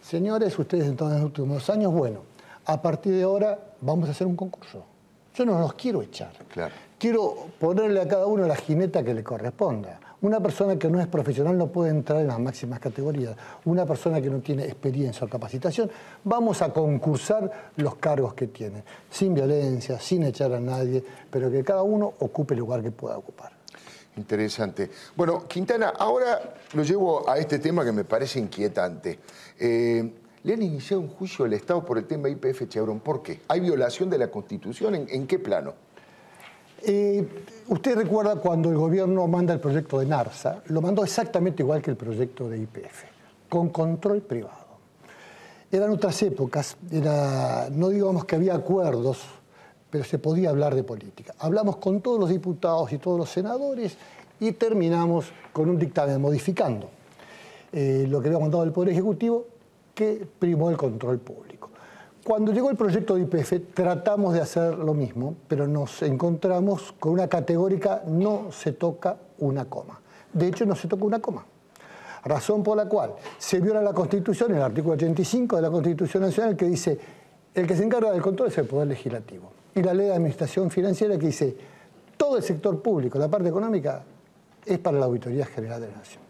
Señores, ustedes en todos los últimos años, bueno, a partir de ahora vamos a hacer un concurso. Yo no los quiero echar. Claro. Quiero ponerle a cada uno la jineta que le corresponda. Una persona que no es profesional no puede entrar en las máximas categorías. Una persona que no tiene experiencia o capacitación, vamos a concursar los cargos que tiene, sin violencia, sin echar a nadie, pero que cada uno ocupe el lugar que pueda ocupar. Interesante. Bueno, Quintana, ahora lo llevo a este tema que me parece inquietante. Le han iniciado un juicio al Estado por el tema YPF Chevron. ¿Por qué? ¿Hay violación de la Constitución? ¿En qué plano? Usted recuerda cuando el gobierno manda el proyecto de NARSA, lo mandó exactamente igual que el proyecto de YPF, con control privado. Eran otras épocas, no digamos que había acuerdos, pero se podía hablar de política. Hablamos con todos los diputados y todos los senadores y terminamos con un dictamen modificando lo que había mandado el Poder Ejecutivo, que primó el control público. Cuando llegó el proyecto de YPF tratamos de hacer lo mismo, pero nos encontramos con una categórica no se toca una coma. De hecho, no se toca una coma. Razón por la cual se viola la Constitución, el artículo 85 de la Constitución Nacional, que dice el que se encarga del control es el Poder Legislativo. Y la Ley de Administración Financiera que dice todo el sector público, la parte económica, es para la Auditoría General de la Nación.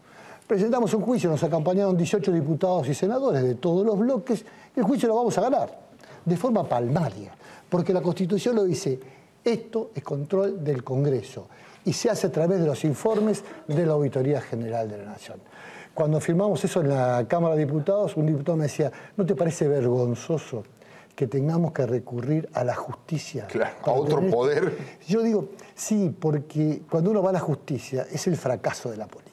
Presentamos un juicio, nos acompañaron 18 diputados y senadores de todos los bloques, y el juicio lo vamos a ganar, de forma palmaria, porque la Constitución lo dice, esto es control del Congreso, y se hace a través de los informes de la Auditoría General de la Nación. Cuando firmamos eso en la Cámara de Diputados, un diputado me decía, ¿no te parece vergonzoso que tengamos que recurrir a la justicia? Claro, a otro poder. Yo digo, sí, porque cuando uno va a la justicia es el fracaso de la política.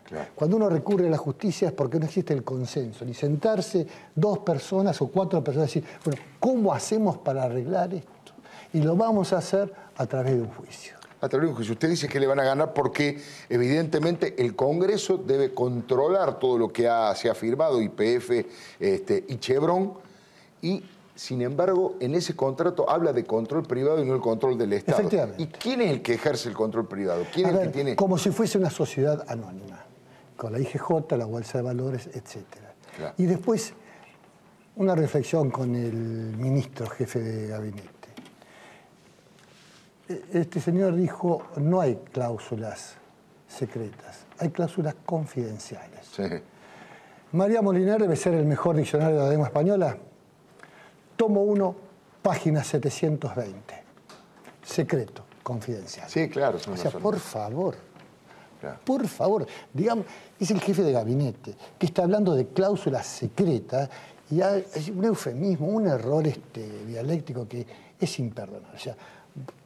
Claro. Cuando uno recurre a la justicia es porque no existe el consenso, ni sentarse 2 personas o 4 personas y decir, bueno, ¿cómo hacemos para arreglar esto? Y lo vamos a hacer a través de un juicio. A través de un juicio. Usted dice que le van a ganar porque evidentemente el Congreso debe controlar todo lo que se ha firmado, YPF y Chevron, y sin embargo en ese contrato habla de control privado y no el control del Estado. Efectivamente. ¿Y quién es el que ejerce el control privado? ¿Quién es el que tiene...? Como si fuese una sociedad anónima, con la IGJ, la Bolsa de Valores, etc. Claro. Y después, una reflexión con el ministro jefe de gabinete. Este señor dijo, no hay cláusulas secretas, hay cláusulas confidenciales. Sí. María Moliner debe ser el mejor diccionario de la lengua española. Tomo 1, página 720. Secreto, confidencial. Sí, claro. O sea, por favor. Claro. Por favor, digamos, es el jefe de gabinete que está hablando de cláusulas secretas y es un eufemismo, un error dialéctico que es imperdonable. O sea,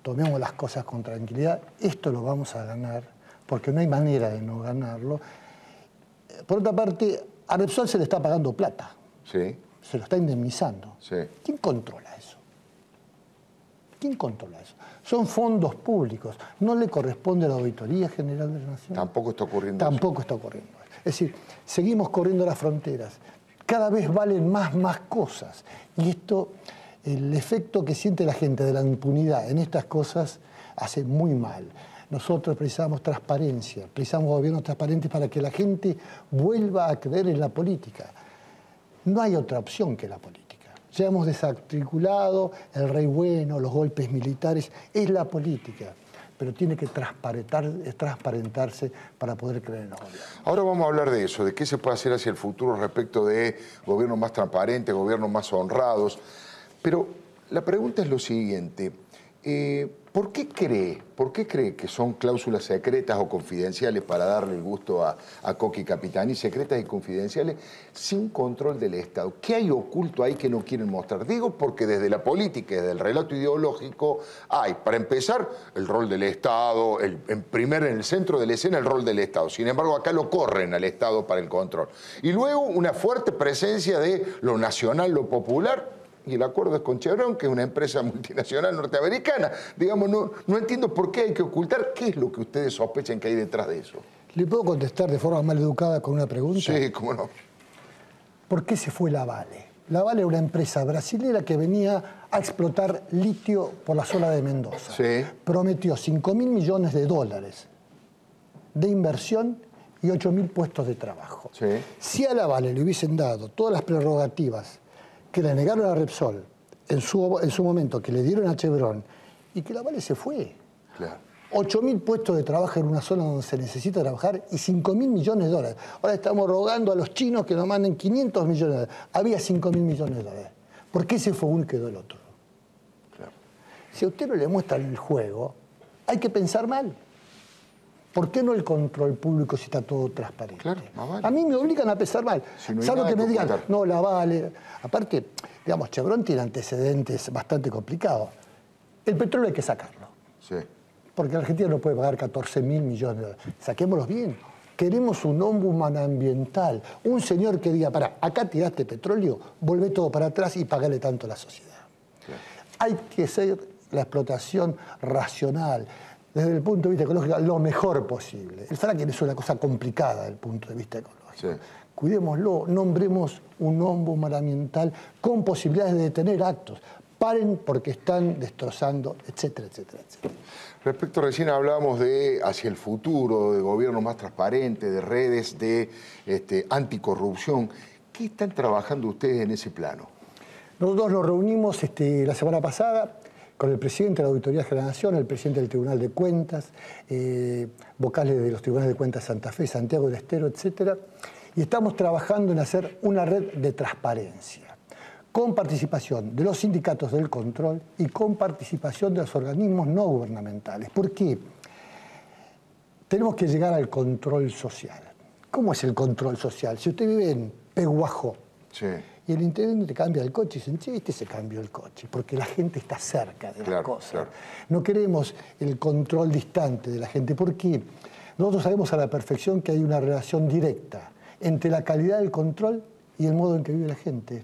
tomemos las cosas con tranquilidad, esto lo vamos a ganar, porque no hay manera de no ganarlo. Por otra parte, a Repsol se le está pagando plata. Sí. Se lo está indemnizando. Sí. ¿Quién controla eso? ¿Quién controla eso? Son fondos públicos. No le corresponde a la Auditoría General de la Nación. Tampoco está ocurriendo Tampoco está ocurriendo. Es decir, seguimos corriendo las fronteras. Cada vez valen más cosas. Y esto, el efecto que siente la gente de la impunidad en estas cosas hace muy mal. Nosotros precisamos transparencia, precisamos gobiernos transparentes para que la gente vuelva a creer en la política. No hay otra opción que la política. Ya hemos desarticulado el rey bueno, los golpes militares, es la política. Pero tiene que transparentarse para poder creer en los gobiernos. Ahora vamos a hablar de eso, de qué se puede hacer hacia el futuro respecto de gobiernos más transparentes, gobiernos más honrados. Pero la pregunta es lo siguiente, ¿por qué cree que son cláusulas secretas o confidenciales para darle el gusto a Coqui Capitani, secretas y confidenciales, sin control del Estado? ¿Qué hay oculto ahí que no quieren mostrar? Digo porque desde la política y desde el relato ideológico hay, para empezar, el rol del Estado, en el centro de la escena el rol del Estado. Sin embargo, acá lo corren al Estado para el control. Y luego una fuerte presencia de lo nacional, lo popular. Y el acuerdo es con Chevron, que es una empresa multinacional norteamericana. Digamos, no entiendo por qué hay que ocultar. ¿Qué es lo que ustedes sospechan que hay detrás de eso? ¿Le puedo contestar de forma maleducada con una pregunta? Sí, cómo no. ¿Por qué se fue la Vale? La Vale es una empresa brasilera que venía a explotar litio por la zona de Mendoza. Sí. Prometió $5.000 millones de inversión y 8.000 puestos de trabajo. Sí. Si a la Vale le hubiesen dado todas las prerrogativas que le negaron a Repsol en su momento, que le dieron a Chevron, y que la Vale se fue. Claro. 8.000 puestos de trabajo en una zona donde se necesita trabajar y $5.000 millones. Ahora estamos rogando a los chinos que nos manden 500 millones de dólares. Había $5.000 millones. ¿Por qué se fue uno y quedó el otro? Claro. Si a usted no le muestran el juego, hay que pensar mal. ¿Por qué no el control público si está todo transparente? Claro, más vale. A mí me obligan a pensar mal. Si no hay Salvo nada que me que digan, ocultar. no, la Vale. Aparte, digamos, Chevron tiene antecedentes bastante complicados. El petróleo hay que sacarlo. Sí. Porque la Argentina no puede pagar 14.000 millones de dólares. Saquémoslos bien. Queremos un ombudsman ambiental. Un señor que diga, pará, acá tiraste petróleo, volvé todo para atrás y pagale tanto a la sociedad. Claro. Hay que hacer la explotación racional, desde el punto de vista ecológico, lo mejor posible. El fracking es una cosa complicada desde el punto de vista ecológico. Sí. Cuidémoslo, nombremos un ombudsman ambiental con posibilidades de detener actos. Paren porque están destrozando, etcétera, etcétera, etcétera. Respecto, recién hablábamos de hacia el futuro, de gobierno más transparente, de redes, de anticorrupción. ¿Qué están trabajando ustedes en ese plano? Nosotros nos reunimos la semana pasada con el presidente de la Auditoría General de la Nación, el presidente del Tribunal de Cuentas, vocales de los Tribunales de Cuentas de Santa Fe, Santiago del Estero, etcétera, y estamos trabajando en hacer una red de transparencia, con participación de los sindicatos del control y con participación de los organismos no gubernamentales. ¿Por qué? Tenemos que llegar al control social. ¿Cómo es el control social? Si usted vive en Peguajó, Sí. y el intendente cambia el coche y dicen, che, se cambió el coche, porque la gente está cerca de las cosas. Claro. No queremos el control distante de la gente, porque nosotros sabemos a la perfección que hay una relación directa entre la calidad del control y el modo en que vive la gente.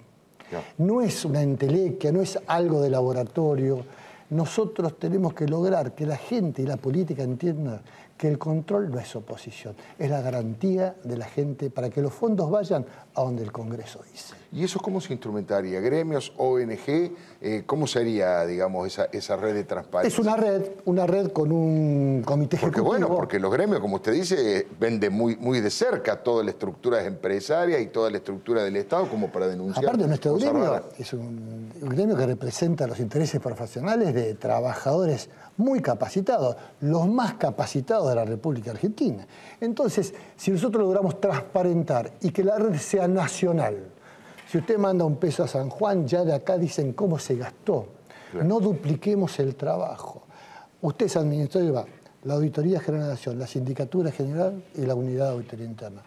Claro. No es una entelequia, no es algo de laboratorio. Nosotros tenemos que lograr que la gente y la política entiendan que el control no es oposición, es la garantía de la gente para que los fondos vayan a donde el Congreso dice. ¿Y eso cómo se instrumentaría? ¿Gremios, ONG? ¿Cómo sería, digamos, esa red de transparencia? Es una red con un comité ejecutivo. Porque bueno, porque los gremios, como usted dice, ven de muy de cerca toda la estructura empresaria y toda la estructura del Estado como para denunciar. Aparte, nuestro cosas gremio raras. es un gremio que representa los intereses profesionales de trabajadores muy capacitados, los más capacitados de la República Argentina. Entonces, si nosotros logramos transparentar y que la red sea nacional, si usted manda un peso a San Juan, ya de acá dicen cómo se gastó. Claro. No dupliquemos el trabajo. Usted es administrador, la Auditoría General de la Nación, la Sindicatura General y la Unidad de Auditoría Interna.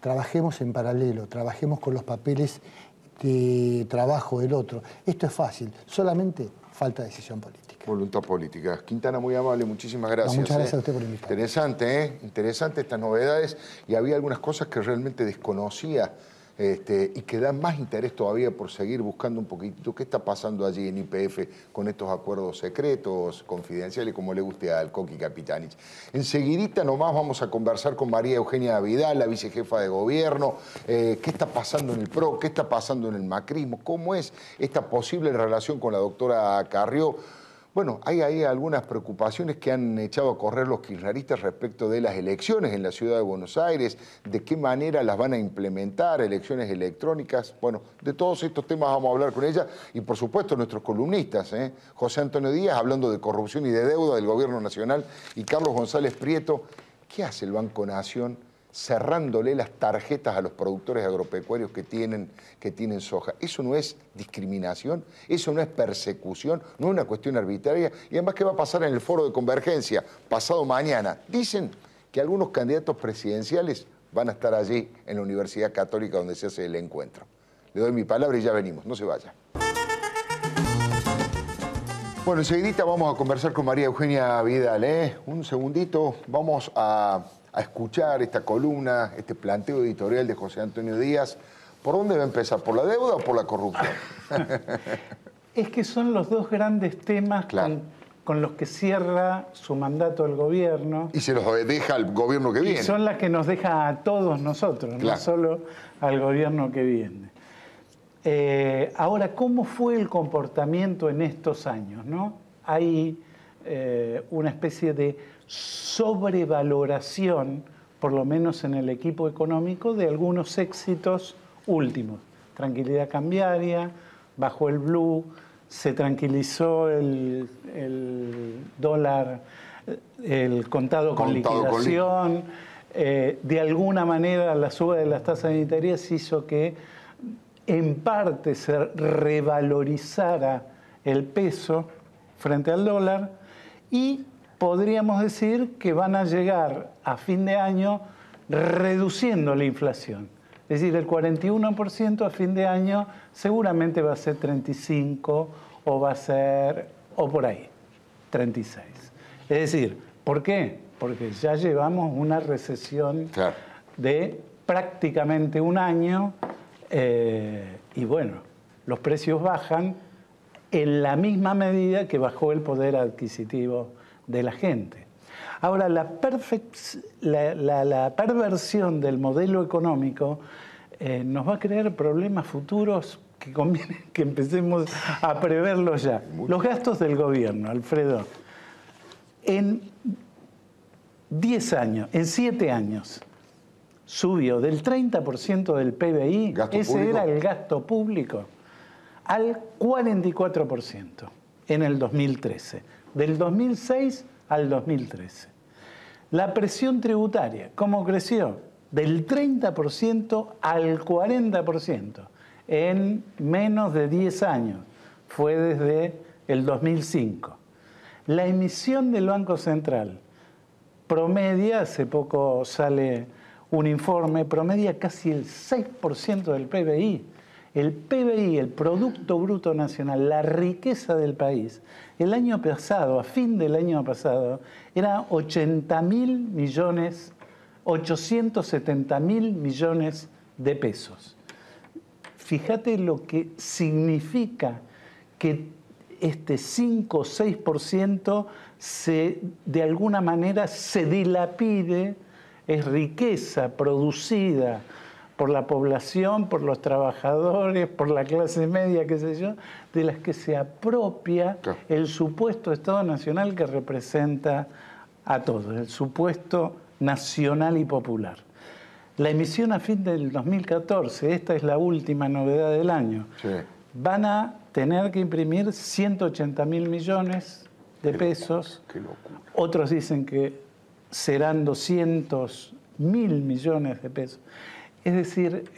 Trabajemos en paralelo, trabajemos con los papeles de trabajo del otro. Esto es fácil, solamente falta decisión política. Voluntad política. Quintana, muy amable, muchísimas gracias. No, muchas gracias a usted por invitarme. Interesante, ¿eh? Interesante estas novedades, y había algunas cosas que realmente desconocía y que dan más interés todavía por seguir buscando un poquitito qué está pasando allí en YPF con estos acuerdos secretos, confidenciales, como le guste al Coqui Capitanich. Enseguidita nomás vamos a conversar con María Eugenia Vidal, la vicejefa de gobierno, qué está pasando en el PRO, qué está pasando en el macrismo, cómo es esta posible relación con la doctora Carrió. Bueno, hay ahí algunas preocupaciones que han echado a correr los kirchneristas respecto de las elecciones en la ciudad de Buenos Aires, de qué manera las van a implementar, elecciones electrónicas. Bueno, de todos estos temas vamos a hablar con ella y por supuesto nuestros columnistas, José Antonio Díaz hablando de corrupción y de deuda del gobierno nacional y Carlos González Prieto. ¿Qué hace el Banco Nación cerrándole las tarjetas a los productores agropecuarios que tienen soja? ¿Eso no es discriminación? ¿Eso no es persecución? ¿No es una cuestión arbitraria? Y además, ¿qué va a pasar en el foro de convergencia pasado mañana? Dicen que algunos candidatos presidenciales van a estar allí en la Universidad Católica donde se hace el encuentro. Le doy mi palabra y ya venimos, no se vaya. Bueno, enseguidita vamos a conversar con María Eugenia Vidal, Un segundito, vamos a escuchar esta columna, este planteo editorial de José Antonio Díaz. ¿Por dónde va a empezar? ¿Por la deuda o por la corrupción? Es que son los dos grandes temas claro, con los que cierra su mandato el gobierno. Y se los deja al gobierno que viene. Y son las que nos deja a todos nosotros, claro, no solo al gobierno que viene. Ahora, ¿cómo fue el comportamiento en estos años, no? Hay una especie de sobrevaloración, por lo menos en el equipo económico, de algunos éxitos últimos. Tranquilidad cambiaria, bajó el blue, se tranquilizó el dólar, el contado con liquidación. De alguna manera la suba de las tasas sanitarias hizo que en parte se revalorizara el peso frente al dólar y podríamos decir que van a llegar a fin de año reduciendo la inflación. Es decir, el 41% a fin de año seguramente va a ser 35 o va a ser, o por ahí, 36. Es decir, ¿por qué? Porque ya llevamos una recesión claro, de prácticamente un año y bueno, los precios bajan en la misma medida que bajó el poder adquisitivo de la gente. Ahora, la perversión del modelo económico nos va a crear problemas futuros que conviene que empecemos a preverlos ya. Los gastos del gobierno, Alfredo, en 10 años, en 7 años, subió del 30% del PBI, ese era el gasto público, al 44% en el 2013. Del 2006 al 2013. La presión tributaria, ¿cómo creció? Del 30% al 40% en menos de 10 años. Fue desde el 2005. La emisión del Banco Central promedia, hace poco sale un informe, promedia casi el 6% del PBI. El PBI, el Producto Bruto Nacional, la riqueza del país, el año pasado, a fin del año pasado, era 870.000 millones de pesos. Fíjate lo que significa que este 5 o 6% de alguna manera se dilapide, es riqueza producida por la población, por los trabajadores, por la clase media, qué sé yo, de las que se apropia el supuesto Estado Nacional que representa a todos, el supuesto nacional y popular. La emisión a fin del 2014, esta es la última novedad del año, sí, van a tener que imprimir 180.000 millones de pesos. Qué locura. Otros dicen que serán 200.000 millones de pesos. Es decir,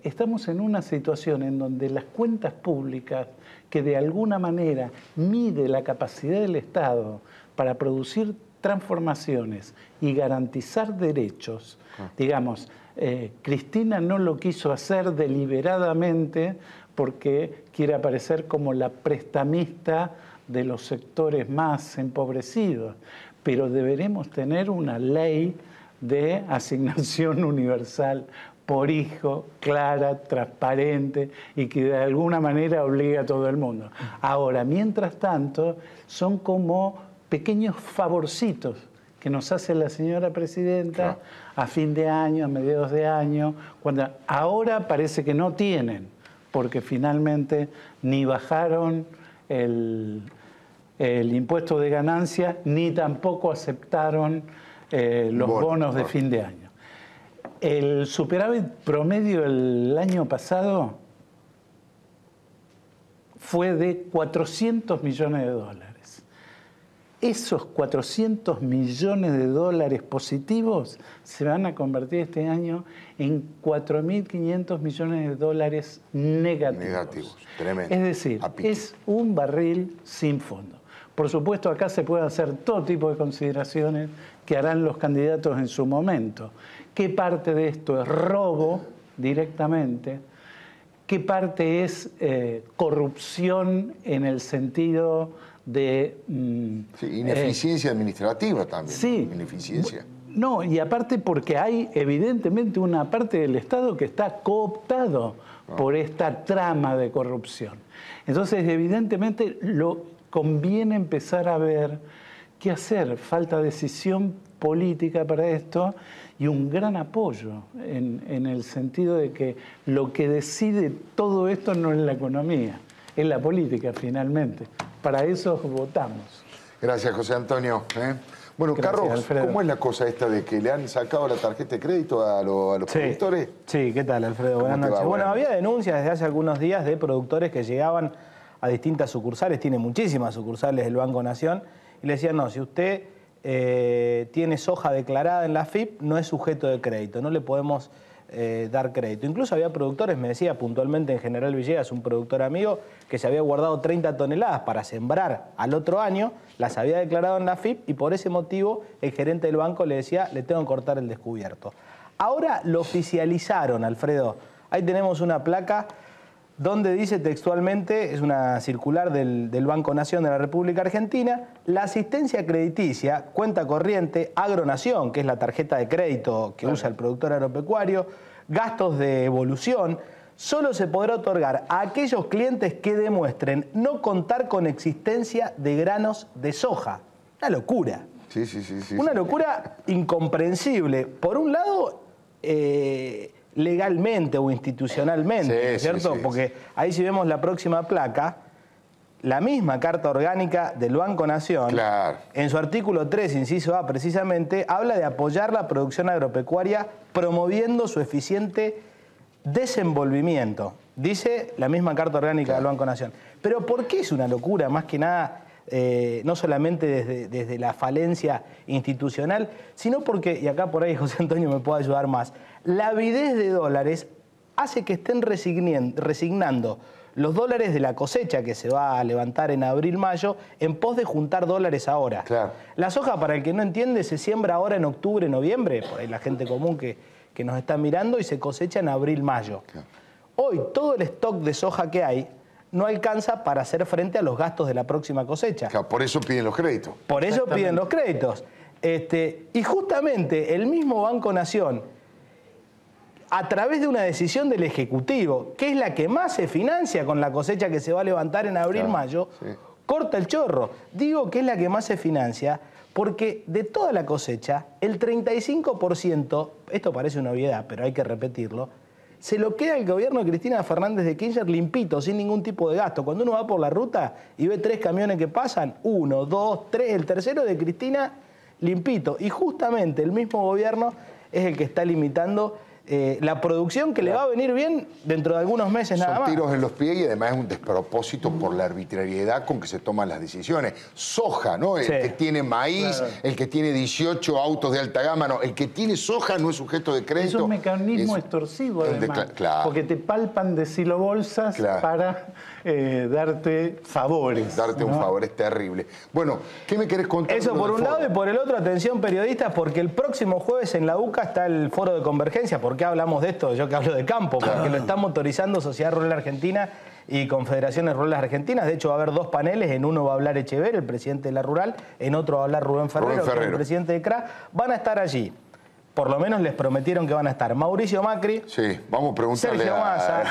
estamos en una situación en donde las cuentas públicas, que de alguna manera mide la capacidad del Estado para producir transformaciones y garantizar derechos, digamos, Cristina no lo quiso hacer deliberadamente porque quiere aparecer como la prestamista de los sectores más empobrecidos, pero deberemos tener una ley de asignación universal por hijo, clara, transparente y que de alguna manera obliga a todo el mundo. Ahora, mientras tanto, son como pequeños favorcitos que nos hace la señora presidenta a fin de año, a mediados de año, cuando ahora parece que no tienen, porque finalmente ni bajaron el impuesto de ganancia, ni tampoco aceptaron los bonos de fin de año. El superávit promedio el año pasado fue de 400 millones de dólares. Esos 400 millones de dólares positivos se van a convertir este año en 4.500 millones de dólares negativos. Tremendo. Es decir, es un barril sin fondo. Por supuesto, acá se puede hacer todo tipo de consideraciones que harán los candidatos en su momento. ¿Qué parte de esto es robo directamente? ¿Qué parte es corrupción en el sentido de... ineficiencia administrativa también. Sí. ¿No? Ineficiencia. No, y aparte porque hay evidentemente una parte del Estado que está cooptado por esta trama de corrupción. Entonces, evidentemente, conviene empezar a ver qué hacer. Falta decisión política para esto y un gran apoyo en el sentido de que lo que decide todo esto no es la economía, es la política finalmente. Para eso votamos. Gracias, José Antonio. Bueno, Gracias, Carlos, Alfredo. ¿cómo es la cosa esta de que le han sacado la tarjeta de crédito a los productores? Sí, ¿qué tal, Alfredo? Buenas ¿Cómo te noches. va? Bueno, Buenas. había denuncias desde hace algunos días de productores que llegaban a distintas sucursales, tiene muchísimas sucursales del Banco Nación, y le decían, no, si usted tiene soja declarada en la AFIP, no es sujeto de crédito, no le podemos dar crédito. Incluso había productores, me decía puntualmente en General Villegas, un productor amigo, que se había guardado 30 toneladas para sembrar al otro año, las había declarado en la AFIP y por ese motivo el gerente del banco le decía, le tengo que cortar el descubierto. Ahora lo oficializaron, Alfredo. Ahí tenemos una placa donde dice textualmente, es una circular del Banco Nación de la República Argentina, la asistencia crediticia, cuenta corriente, Agronación, que es la tarjeta de crédito que usa el productor agropecuario, gastos de evolución, solo se podrá otorgar a aquellos clientes que demuestren no contar con existencia de granos de soja. Una locura. Sí. Una locura incomprensible. Por un lado, legalmente o institucionalmente, ¿cierto? Porque ahí si vemos la próxima placa, la misma Carta Orgánica del Banco Nación, en su artículo 3, inciso A precisamente, habla de apoyar la producción agropecuaria promoviendo su eficiente desenvolvimiento. Dice la misma Carta Orgánica del Banco Nación. Pero ¿por qué es una locura? Más que nada, no solamente desde la falencia institucional, sino porque, y acá por ahí José Antonio me puede ayudar más, la avidez de dólares hace que estén resignando los dólares de la cosecha que se va a levantar en abril-mayo en pos de juntar dólares ahora. La soja, para el que no entiende, se siembra ahora en octubre-noviembre, por ahí la gente común que nos está mirando, y se cosecha en abril-mayo. Hoy todo el stock de soja que hay no alcanza para hacer frente a los gastos de la próxima cosecha. Por eso piden los créditos. Por eso piden los créditos. Y justamente el mismo Banco Nación, a través de una decisión del Ejecutivo, que es la que más se financia con la cosecha que se va a levantar en abril-mayo, corta el chorro. Digo que es la que más se financia porque de toda la cosecha, el 35%, esto parece una obviedad, pero hay que repetirlo, se lo queda el gobierno de Cristina Fernández de Kirchner limpito, sin ningún tipo de gasto. Cuando uno va por la ruta y ve 3 camiones que pasan, 1, 2, 3, el tercero de Cristina limpito. Y justamente el mismo gobierno es el que está limitando la producción que le va a venir bien dentro de algunos meses nada más. Son tiros en los pies y además es un despropósito por la arbitrariedad con que se toman las decisiones. Soja, ¿no? El que tiene maíz, el que tiene 18 autos de alta gama, no. El que tiene soja no es sujeto de crédito. Es un mecanismo extorsivo, además, porque te palpan de silobolsas para darte favores. Darte un favor, es terrible. Bueno, ¿qué me querés contar? Eso por un lado, y por el otro, atención periodistas, porque el próximo jueves en la UCA está el foro de convergencia. ¿Por qué hablamos de esto? Yo que hablo de campo, porque lo está motorizando Sociedad Rural Argentina y Confederaciones Rurales Argentinas. De hecho, va a haber 2 paneles. En uno va a hablar Echever, el presidente de la Rural. En otro va a hablar Rubén Ferrero, que es el presidente de CRA. Van a estar allí por lo menos les prometieron que van a estar Mauricio Macri, Sí, vamos a preguntarle Sergio Massa,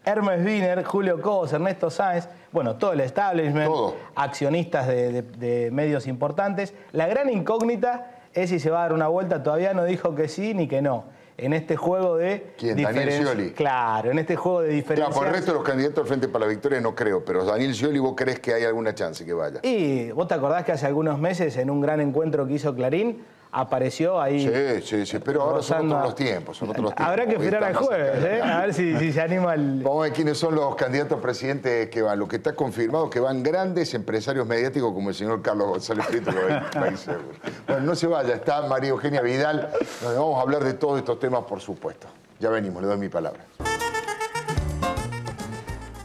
Hermes Wiener, Julio Cobos, Ernesto Sáenz, bueno, todo el establishment, Todo. accionistas de medios importantes. La gran incógnita es si se va a dar una vuelta, todavía no dijo que sí ni que no. En este juego de... ¿Quién? Daniel Scioli. Claro, en este juego de diferencia. Claro, por el resto de los candidatos al Frente para la Victoria no creo, pero Daniel Scioli, ¿vos crees que hay alguna chance que vaya? Y vos te acordás que hace algunos meses, en un gran encuentro que hizo Clarín, apareció ahí... Sí, pero ahora son otros los tiempos, Habrá que esperar al jueves, a ver si se anima el... Vamos a ver quiénes son los candidatos a presidente que van. Lo que está confirmado que van grandes empresarios mediáticos como el señor Carlos González Prieto, que va a ir seguro. Bueno, no se vaya, está María Eugenia Vidal, donde vamos a hablar de todos estos temas, por supuesto. Ya venimos, le doy mi palabra.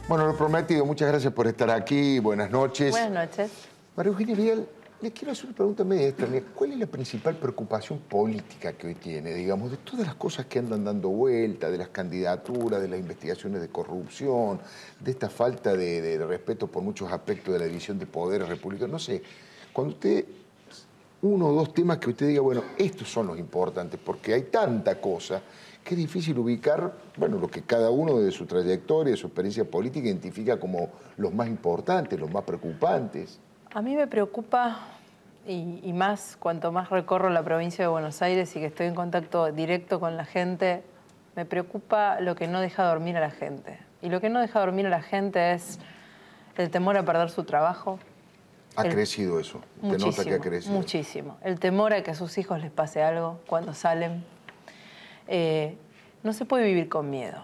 Bueno, lo prometido, muchas gracias por estar aquí, buenas noches. Buenas noches. María Eugenia Vidal, le quiero hacer una pregunta media extraña. ¿Cuál es la principal preocupación política que hoy tiene, digamos, de todas las cosas que andan dando vuelta, de las candidaturas, de las investigaciones de corrupción, de esta falta de respeto por muchos aspectos de la división de poderes republicanos? No sé, cuando usted, uno o dos temas que usted diga, bueno, estos son los importantes, porque hay tanta cosa que es difícil ubicar, bueno, lo que cada uno de su trayectoria, de su experiencia política identifica como los más importantes, los más preocupantes. A mí me preocupa, y más cuanto más recorro la provincia de Buenos Aires y que estoy en contacto directo con la gente, me preocupa lo que no deja dormir a la gente. Y lo que no deja dormir a la gente es el temor a perder su trabajo. ¿Ha crecido eso? ¿Usted nota que ha crecido? Muchísimo. El temor a que a sus hijos les pase algo cuando salen. No se puede vivir con miedo.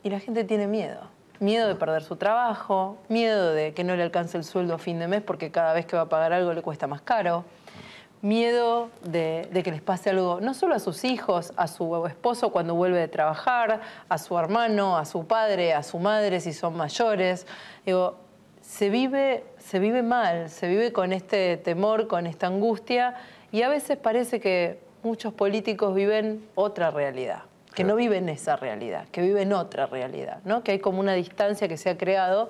Y la gente tiene miedo. Miedo de perder su trabajo, miedo de que no le alcance el sueldo a fin de mes porque cada vez que va a pagar algo le cuesta más caro, miedo de que les pase algo no solo a sus hijos, a su esposo cuando vuelve de trabajar, a su hermano, a su padre, a su madre si son mayores. Digo, se vive mal, se vive con este temor, con esta angustia y a veces parece que muchos políticos viven otra realidad. Que no viven esa realidad, que viven otra realidad, ¿no? Que hay como una distancia que se ha creado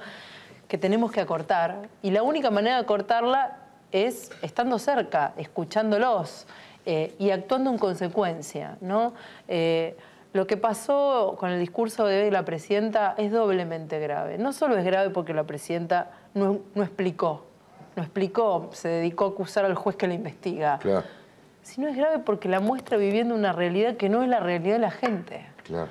que tenemos que acortar y la única manera de acortarla es estando cerca, escuchándolos y actuando en consecuencia, ¿no? Lo que pasó con el discurso de hoy de la presidenta es doblemente grave. No solo es grave porque la presidenta no explicó, se dedicó a acusar al juez que la investiga. Claro. Sino es grave porque la muestra viviendo una realidad que no es la realidad de la gente. Claro.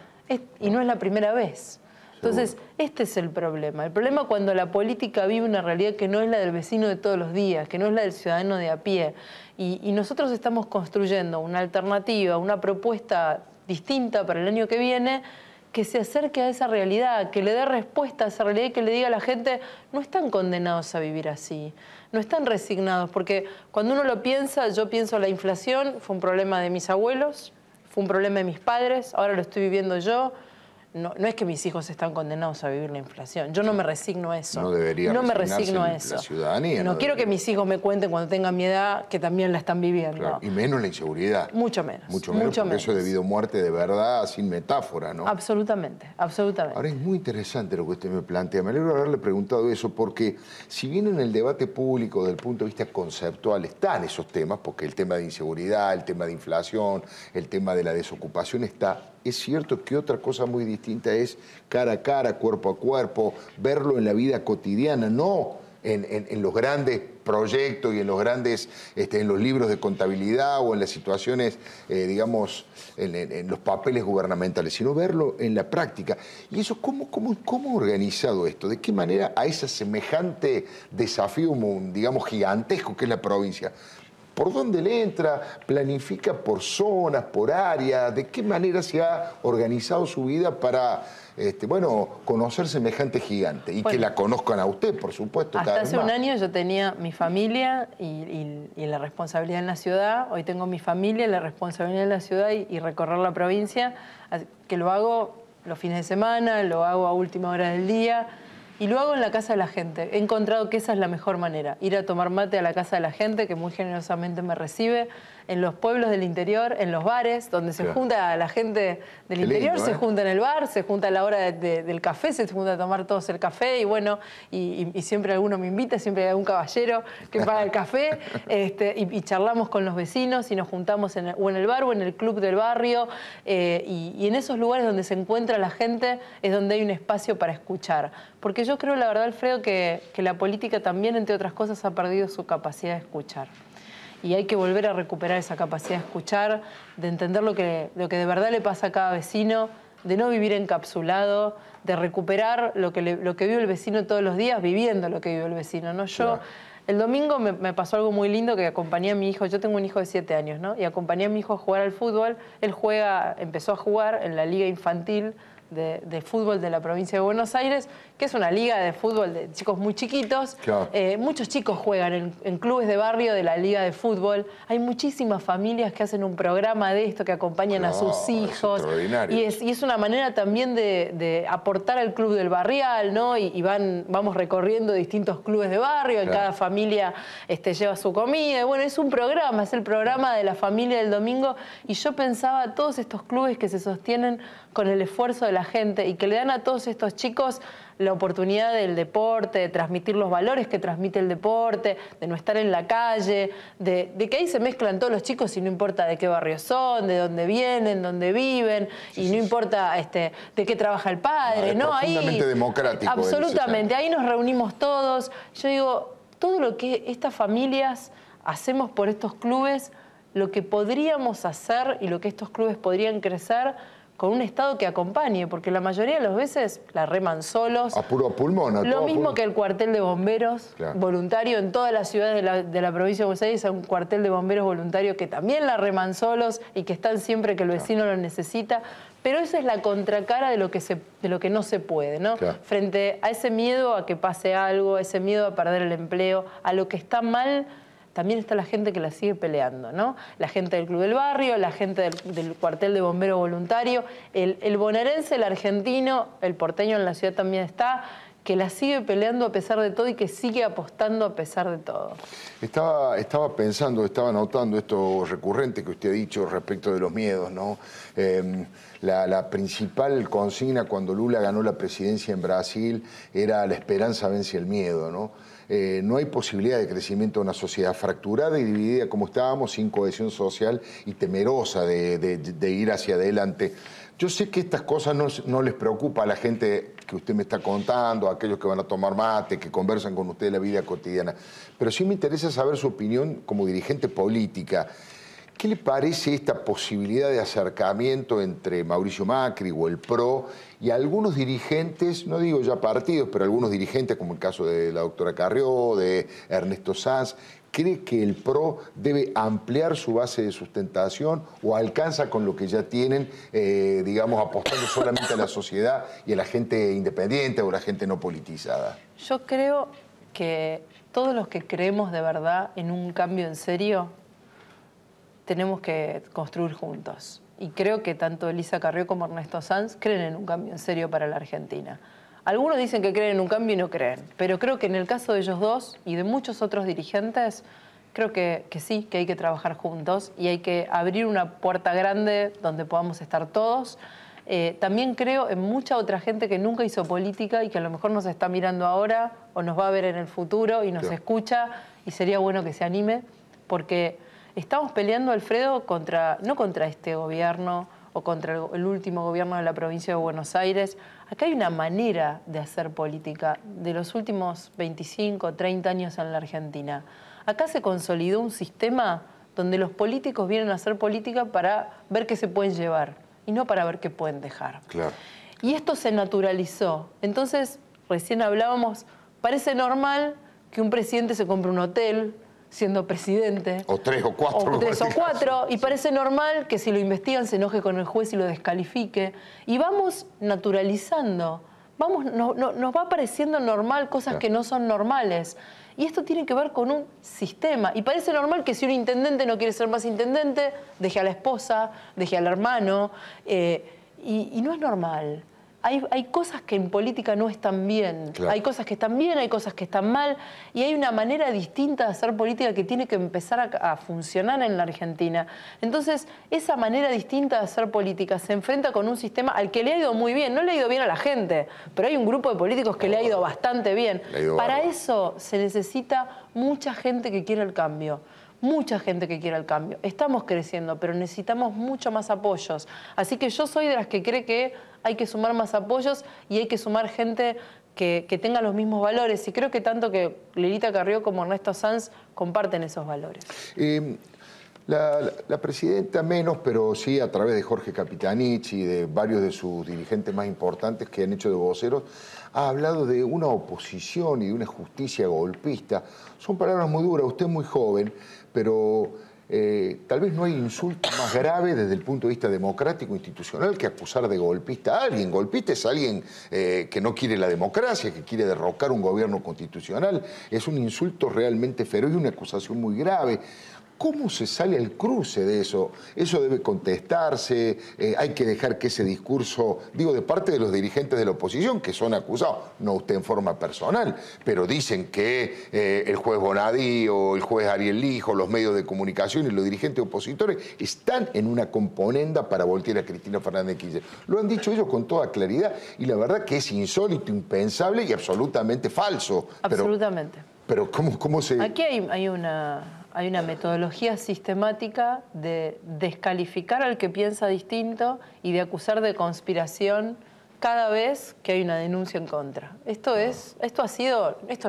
Y no es la primera vez. Entonces, este es el problema. El problema cuando la política vive una realidad que no es la del vecino de todos los días, que no es la del ciudadano de a pie. Y nosotros estamos construyendo una alternativa, una propuesta distinta para el año que viene, que se acerque a esa realidad, que le dé respuesta a esa realidad y que le diga a la gente, no están condenados a vivir así, no están resignados, porque cuando uno lo piensa, yo pienso la inflación, fue un problema de mis abuelos, fue un problema de mis padres, ahora lo estoy viviendo yo. No es que mis hijos están condenados a vivir la inflación. Yo no me resigno a eso. No debería me resigno a eso. La ciudadanía. No quiero que mis hijos me cuenten cuando tengan mi edad que también la están viviendo. Claro. Y menos la inseguridad. Mucho menos. Mucho menos, porque eso es debido a muerte de verdad, sin metáfora, ¿no? Absolutamente, absolutamente. Ahora es muy interesante lo que usted me plantea. Me alegro de haberle preguntado eso, porque si bien en el debate público, desde el punto de vista conceptual, están esos temas, porque el tema de inseguridad, el tema de inflación, el tema de la desocupación está... Es cierto que otra cosa muy distinta es cara a cara, cuerpo a cuerpo, verlo en la vida cotidiana, no en los grandes proyectos y en los grandes, en los libros de contabilidad o en las situaciones, digamos, en los papeles gubernamentales, sino verlo en la práctica. Y eso, ¿cómo ha organizado esto? ¿De qué manera a ese semejante desafío, digamos, gigantesco que es la provincia? ¿Por dónde le entra? ¿Planifica por zonas, por áreas? ¿De qué manera se ha organizado su vida para, conocer semejante gigante? Y que la conozcan a usted, por supuesto. Hasta hace un año yo tenía mi familia y la responsabilidad en la ciudad. Hoy tengo mi familia, la responsabilidad en la ciudad y recorrer la provincia, que lo hago los fines de semana, lo hago a última hora del día. Y lo hago en la casa de la gente. He encontrado que esa es la mejor manera. Ir a tomar mate a la casa de la gente, que muy generosamente me recibe. en los pueblos del interior, en los bares, donde se junta la gente del interior, lindo, se junta en el bar, se junta a la hora del café, se junta a tomar todos el café y bueno, y siempre alguno me invita, siempre hay algún caballero que paga el café, y charlamos con los vecinos y nos juntamos o en el bar o en el club del barrio, y en esos lugares donde se encuentra la gente es donde hay un espacio para escuchar. Porque yo creo, la verdad, Alfredo, que la política también, entre otras cosas, ha perdido su capacidad de escuchar. Y hay que volver a recuperar esa capacidad de escuchar, de entender lo que de verdad le pasa a cada vecino, de no vivir encapsulado, de recuperar lo que vive el vecino todos los días, viviendo lo que vive el vecino, ¿no? Yo, el domingo me pasó algo muy lindo, que acompañé a mi hijo, yo tengo un hijo de 7 años, ¿no? Y acompañé a mi hijo a jugar al fútbol. Él empezó a jugar en la liga infantil de fútbol de la provincia de Buenos Aires, que es una liga de fútbol de chicos muy chiquitos. Claro. Muchos chicos juegan en clubes de barrio de la liga de fútbol. Hay muchísimas familias que hacen un programa de esto, que acompañan a sus hijos. Es extraordinario. Y es una manera también de aportar al club del barrial, ¿no? Y vamos recorriendo distintos clubes de barrio, en cada familia lleva su comida. Y bueno, es un programa, es el programa de la familia del domingo. Y yo pensaba, todos estos clubes que se sostienen con el esfuerzo de la gente y que le dan a todos estos chicos la oportunidad del deporte, de transmitir los valores que transmite el deporte, de no estar en la calle, de que ahí se mezclan todos los chicos y no importa de qué barrio son, de dónde vienen, dónde viven, y no importa de qué trabaja el padre, ¿no? Es profundamente democrático. Absolutamente, ahí nos reunimos todos. Yo digo, todo lo que estas familias hacemos por estos clubes, lo que podríamos hacer y lo que estos clubes podrían crecer con un Estado que acompañe, porque la mayoría de las veces la reman solos. A puro pulmón. Lo mismo que el cuartel de bomberos voluntario en todas las ciudades de la provincia de Buenos Aires, hay un cuartel de bomberos voluntario que también la reman solos y que están siempre que el vecino lo necesita. Pero esa es la contracara de lo que no se puede, ¿no? Frente a ese miedo a que pase algo, a ese miedo a perder el empleo, a lo que está mal, también está la gente que la sigue peleando, ¿no? La gente del Club del Barrio, la gente del cuartel de bombero voluntario, el bonaerense, el argentino, el porteño en la ciudad también está, que la sigue peleando a pesar de todo y que sigue apostando a pesar de todo. Estaba pensando, estaba notando esto recurrente que usted ha dicho respecto de los miedos, ¿no? La principal consigna cuando Lula ganó la presidencia en Brasil era la esperanza vence el miedo, ¿no? No hay posibilidad de crecimiento de una sociedad fracturada y dividida como estábamos, sin cohesión social y temerosa de ir hacia adelante. Yo sé que estas cosas no les preocupa a la gente que usted me está contando, a aquellos que van a tomar mate, que conversan con usted en la vida cotidiana, pero sí me interesa saber su opinión como dirigente política. ¿Qué le parece esta posibilidad de acercamiento entre Mauricio Macri o el PRO y algunos dirigentes, no digo ya partidos, pero algunos dirigentes, como el caso de la doctora Carrió, de Ernesto Sanz? ¿Cree que el PRO debe ampliar su base de sustentación o alcanza con lo que ya tienen, digamos, apostando solamente a la sociedad y a la gente independiente o a la gente no politizada? Yo creo que todos los que creemos de verdad en un cambio en serio, tenemos que construir juntos. Y creo que tanto Elisa Carrió como Ernesto Sanz creen en un cambio en serio para la Argentina. Algunos dicen que creen en un cambio y no creen, pero creo que en el caso de ellos dos y de muchos otros dirigentes, creo que sí, que hay que trabajar juntos y hay que abrir una puerta grande donde podamos estar todos. También creo en mucha otra gente que nunca hizo política y que a lo mejor nos está mirando ahora o nos va a ver en el futuro y nos escucha, y sería bueno que se anime, porque estamos peleando, Alfredo, no contra este gobierno o contra el último gobierno de la provincia de Buenos Aires. Acá hay una manera de hacer política de los últimos 25, 30 años en la Argentina. Acá se consolidó un sistema donde los políticos vienen a hacer política para ver qué se pueden llevar y no para ver qué pueden dejar. Claro. Y esto se naturalizó. Entonces, recién hablábamos, parece normal que un presidente se compre un hotel siendo presidente. O 3 o 4. O 3 o 4. Y parece normal que si lo investigan se enoje con el juez y lo descalifique. Y vamos naturalizando. Nos va pareciendo normal cosas que no son normales. Y esto tiene que ver con un sistema. Y parece normal que si un intendente no quiere ser más intendente, deje a la esposa, deje al hermano. Y no es normal. hay cosas que en política no están bien. Claro. Hay cosas que están bien, hay cosas que están mal, y hay una manera distinta de hacer política que tiene que empezar a funcionar en la Argentina. Entonces, esa manera distinta de hacer política se enfrenta con un sistema al que le ha ido muy bien. No le ha ido bien a la gente, pero hay un grupo de políticos que le ha ido bastante bien. Para eso se necesita mucha gente que quiera el cambio. Mucha gente que quiera el cambio. Estamos creciendo, pero necesitamos mucho más apoyos. Así que yo soy de las que cree que hay que sumar más apoyos y hay que sumar gente que tenga los mismos valores. Y creo que tanto que Lilita Carrió como Ernesto Sanz comparten esos valores. La presidenta menos, pero sí a través de Jorge Capitanich y de varios de sus dirigentes más importantes que han hecho de voceros, ha hablado de una oposición y de una justicia golpista. Son palabras muy duras, usted es muy joven, pero tal vez no hay insulto más grave desde el punto de vista democrático institucional que acusar de golpista a alguien. Golpista es alguien que no quiere la democracia, que quiere derrocar un gobierno constitucional. Es un insulto realmente feroz y una acusación muy grave. ¿Cómo se sale al cruce de eso? Eso debe contestarse, hay que dejar que ese discurso, digo, de parte de los dirigentes de la oposición, que son acusados, no usted en forma personal, pero dicen que el juez Bonadí o el juez Ariel Lijo, los medios de comunicación y los dirigentes opositores están en una componenda para voltear a Cristina Fernández de Kirchner. Lo han dicho ellos con toda claridad y la verdad que es insólito, impensable y absolutamente falso. Absolutamente. Pero ¿cómo se...? Aquí hay una metodología sistemática de descalificar al que piensa distinto y de acusar de conspiración cada vez que hay una denuncia en contra. Esto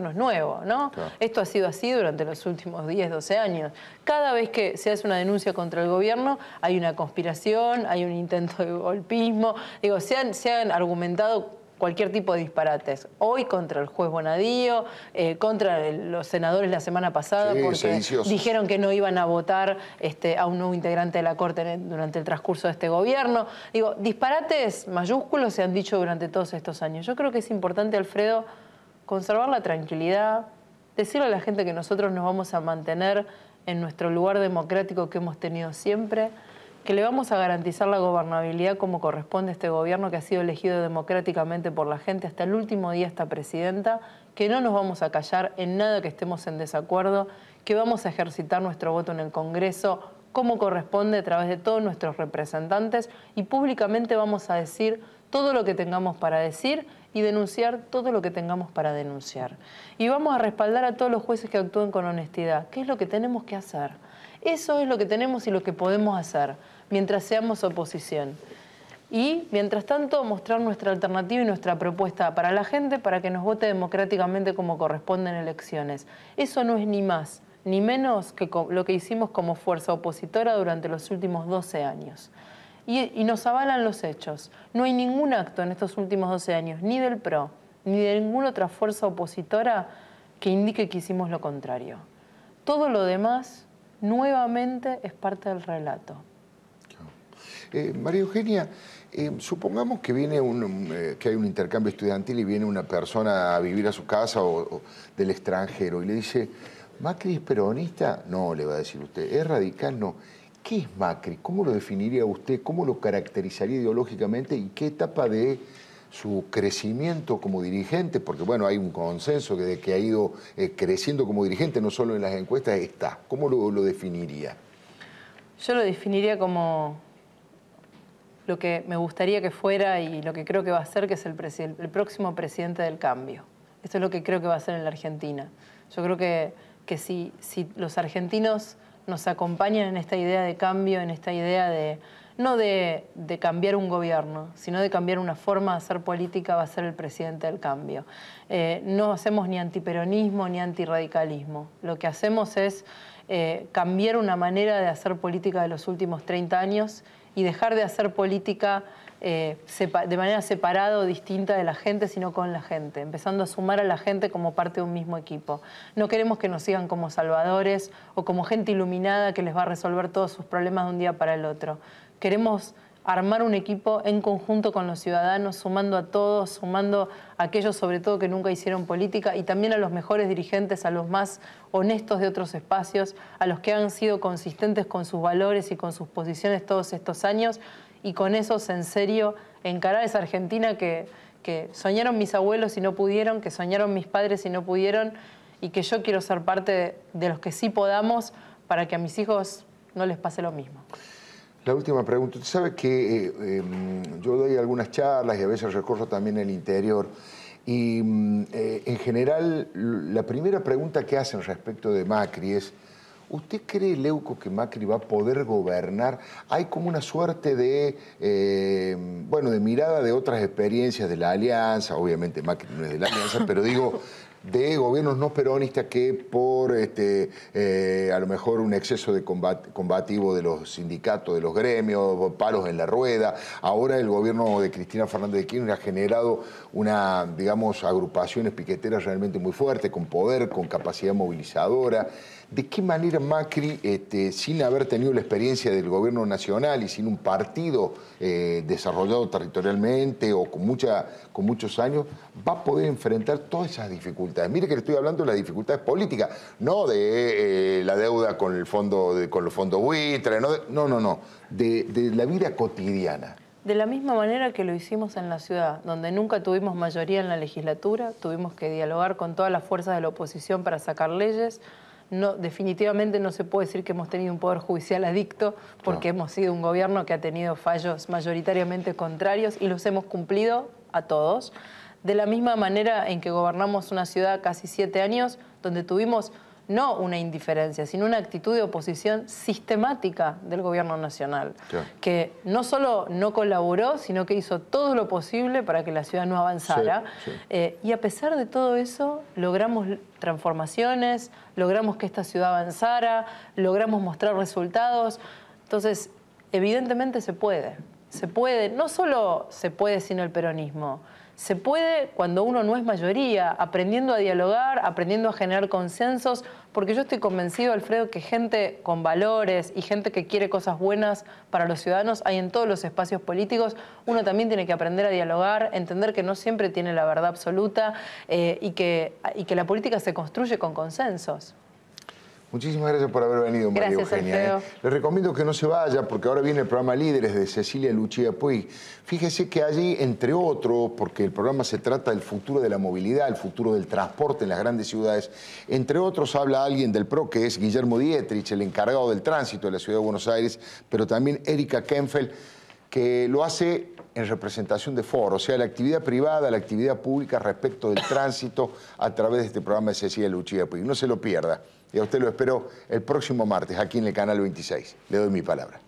no es nuevo, ¿no? Claro. Esto ha sido así durante los últimos 10, 12 años. Cada vez que se hace una denuncia contra el gobierno hay una conspiración, hay un intento de golpismo. Digo, se han argumentado cualquier tipo de disparates. Hoy contra el juez Bonadío, contra los senadores la semana pasada, sí, porque dijeron que no iban a votar a un nuevo integrante de la Corte durante el transcurso de este gobierno. Digo, disparates mayúsculos se han dicho durante todos estos años. Yo creo que es importante, Alfredo, conservar la tranquilidad, decirle a la gente que nosotros nos vamos a mantener en nuestro lugar democrático que hemos tenido siempre, que le vamos a garantizar la gobernabilidad como corresponde a este gobierno que ha sido elegido democráticamente por la gente hasta el último día esta presidenta, que no nos vamos a callar en nada que estemos en desacuerdo, que vamos a ejercitar nuestro voto en el Congreso como corresponde a través de todos nuestros representantes y públicamente vamos a decir todo lo que tengamos para decir y denunciar todo lo que tengamos para denunciar. Y vamos a respaldar a todos los jueces que actúen con honestidad, que es lo que tenemos que hacer. Eso es lo que tenemos y lo que podemos hacer mientras seamos oposición. Y, mientras tanto, mostrar nuestra alternativa y nuestra propuesta para la gente para que nos vote democráticamente como corresponde en elecciones. Eso no es ni más ni menos que lo que hicimos como fuerza opositora durante los últimos 12 años. Y nos avalan los hechos. No hay ningún acto en estos últimos 12 años, ni del PRO, ni de ninguna otra fuerza opositora que indique que hicimos lo contrario. Todo lo demás, nuevamente, es parte del relato. María Eugenia, supongamos que viene que hay un intercambio estudiantil y viene una persona a vivir a su casa o del extranjero y le dice, ¿Macri es peronista? No, le va a decir usted. ¿Es radical? No. ¿Qué es Macri? ¿Cómo lo definiría usted? ¿Cómo lo caracterizaría ideológicamente? ¿Y qué etapa de su crecimiento como dirigente? Porque, bueno, hay un consenso de que ha ido creciendo como dirigente, no solo en las encuestas, está. ¿Cómo lo definiría? Yo lo definiría como lo que me gustaría que fuera y lo que creo que va a ser, que es el próximo presidente del cambio. Esto es lo que creo que va a ser en la Argentina. Yo creo que si los argentinos nos acompañan en esta idea de cambio, en esta idea de no de cambiar un gobierno, sino de cambiar una forma de hacer política, va a ser el presidente del cambio. No hacemos ni antiperonismo ni antirradicalismo. Lo que hacemos es cambiar una manera de hacer política de los últimos 30 años y dejar de hacer política de manera separada o distinta de la gente, sino con la gente, empezando a sumar a la gente como parte de un mismo equipo. No queremos que nos sigan como salvadores o como gente iluminada que les va a resolver todos sus problemas de un día para el otro. Queremos armar un equipo en conjunto con los ciudadanos, sumando a todos, sumando a aquellos sobre todo que nunca hicieron política y también a los mejores dirigentes, a los más honestos de otros espacios, a los que han sido consistentes con sus valores y con sus posiciones todos estos años y con esos en serio encarar esa Argentina que soñaron mis abuelos y no pudieron, que soñaron mis padres y no pudieron, y que yo quiero ser parte de los que sí podamos para que a mis hijos no les pase lo mismo. La última pregunta. Usted sabe que yo doy algunas charlas y a veces recorro también el interior. Y en general, la primera pregunta que hacen respecto de Macri es: ¿usted cree, Leuco, que Macri va a poder gobernar? Hay como una suerte de, bueno, de mirada de otras experiencias de la Alianza. Obviamente Macri no es de la Alianza, pero digo, de gobiernos no peronistas que por a lo mejor un exceso de combativo de los sindicatos, de los gremios, palos en la rueda. Ahora el gobierno de Cristina Fernández de Kirchner ha generado una, digamos, agrupaciones piqueteras realmente muy fuertes, con poder, con capacidad movilizadora. ¿De qué manera Macri, sin haber tenido la experiencia del gobierno nacional y sin un partido desarrollado territorialmente o con muchos años, va a poder enfrentar todas esas dificultades? Mire que le estoy hablando de las dificultades políticas, no de la deuda con el fondo, con los fondos buitres, no, de la vida cotidiana. De la misma manera que lo hicimos en la ciudad, donde nunca tuvimos mayoría en la legislatura, tuvimos que dialogar con todas las fuerzas de la oposición para sacar leyes. No, definitivamente no se puede decir que hemos tenido un poder judicial adicto, porque hemos sido un gobierno que ha tenido fallos mayoritariamente contrarios y los hemos cumplido a todos. De la misma manera en que gobernamos una ciudad casi 7 años, donde tuvimos no una indiferencia, sino una actitud de oposición sistemática del gobierno nacional, que no solo no colaboró, sino que hizo todo lo posible para que la ciudad no avanzara. Y a pesar de todo eso, logramos transformaciones, logramos que esta ciudad avanzara, logramos mostrar resultados. Entonces, evidentemente se puede. Se puede, no solo se puede sin el peronismo, se puede cuando uno no es mayoría, aprendiendo a dialogar, aprendiendo a generar consensos, porque yo estoy convencido, Alfredo, que gente con valores y gente que quiere cosas buenas para los ciudadanos hay en todos los espacios políticos. Uno también tiene que aprender a dialogar, entender que no siempre tiene la verdad absoluta y que la política se construye con consensos. Muchísimas gracias por haber venido, María Eugenia. Les recomiendo que no se vaya, porque ahora viene el programa Líderes de Cecilia Lucía Puig. Fíjese que allí, entre otros, porque el programa se trata del futuro de la movilidad, el futuro del transporte en las grandes ciudades, entre otros habla alguien del PRO, que es Guillermo Dietrich, el encargado del tránsito de la Ciudad de Buenos Aires, pero también Erika Kenfeld, que lo hace en representación de Foro, o sea, la actividad privada, la actividad pública respecto del tránsito a través de este programa de Cecilia Lucía Puig. No se lo pierda. Y a usted lo espero el próximo martes aquí en el Canal 26. Le doy mi palabra.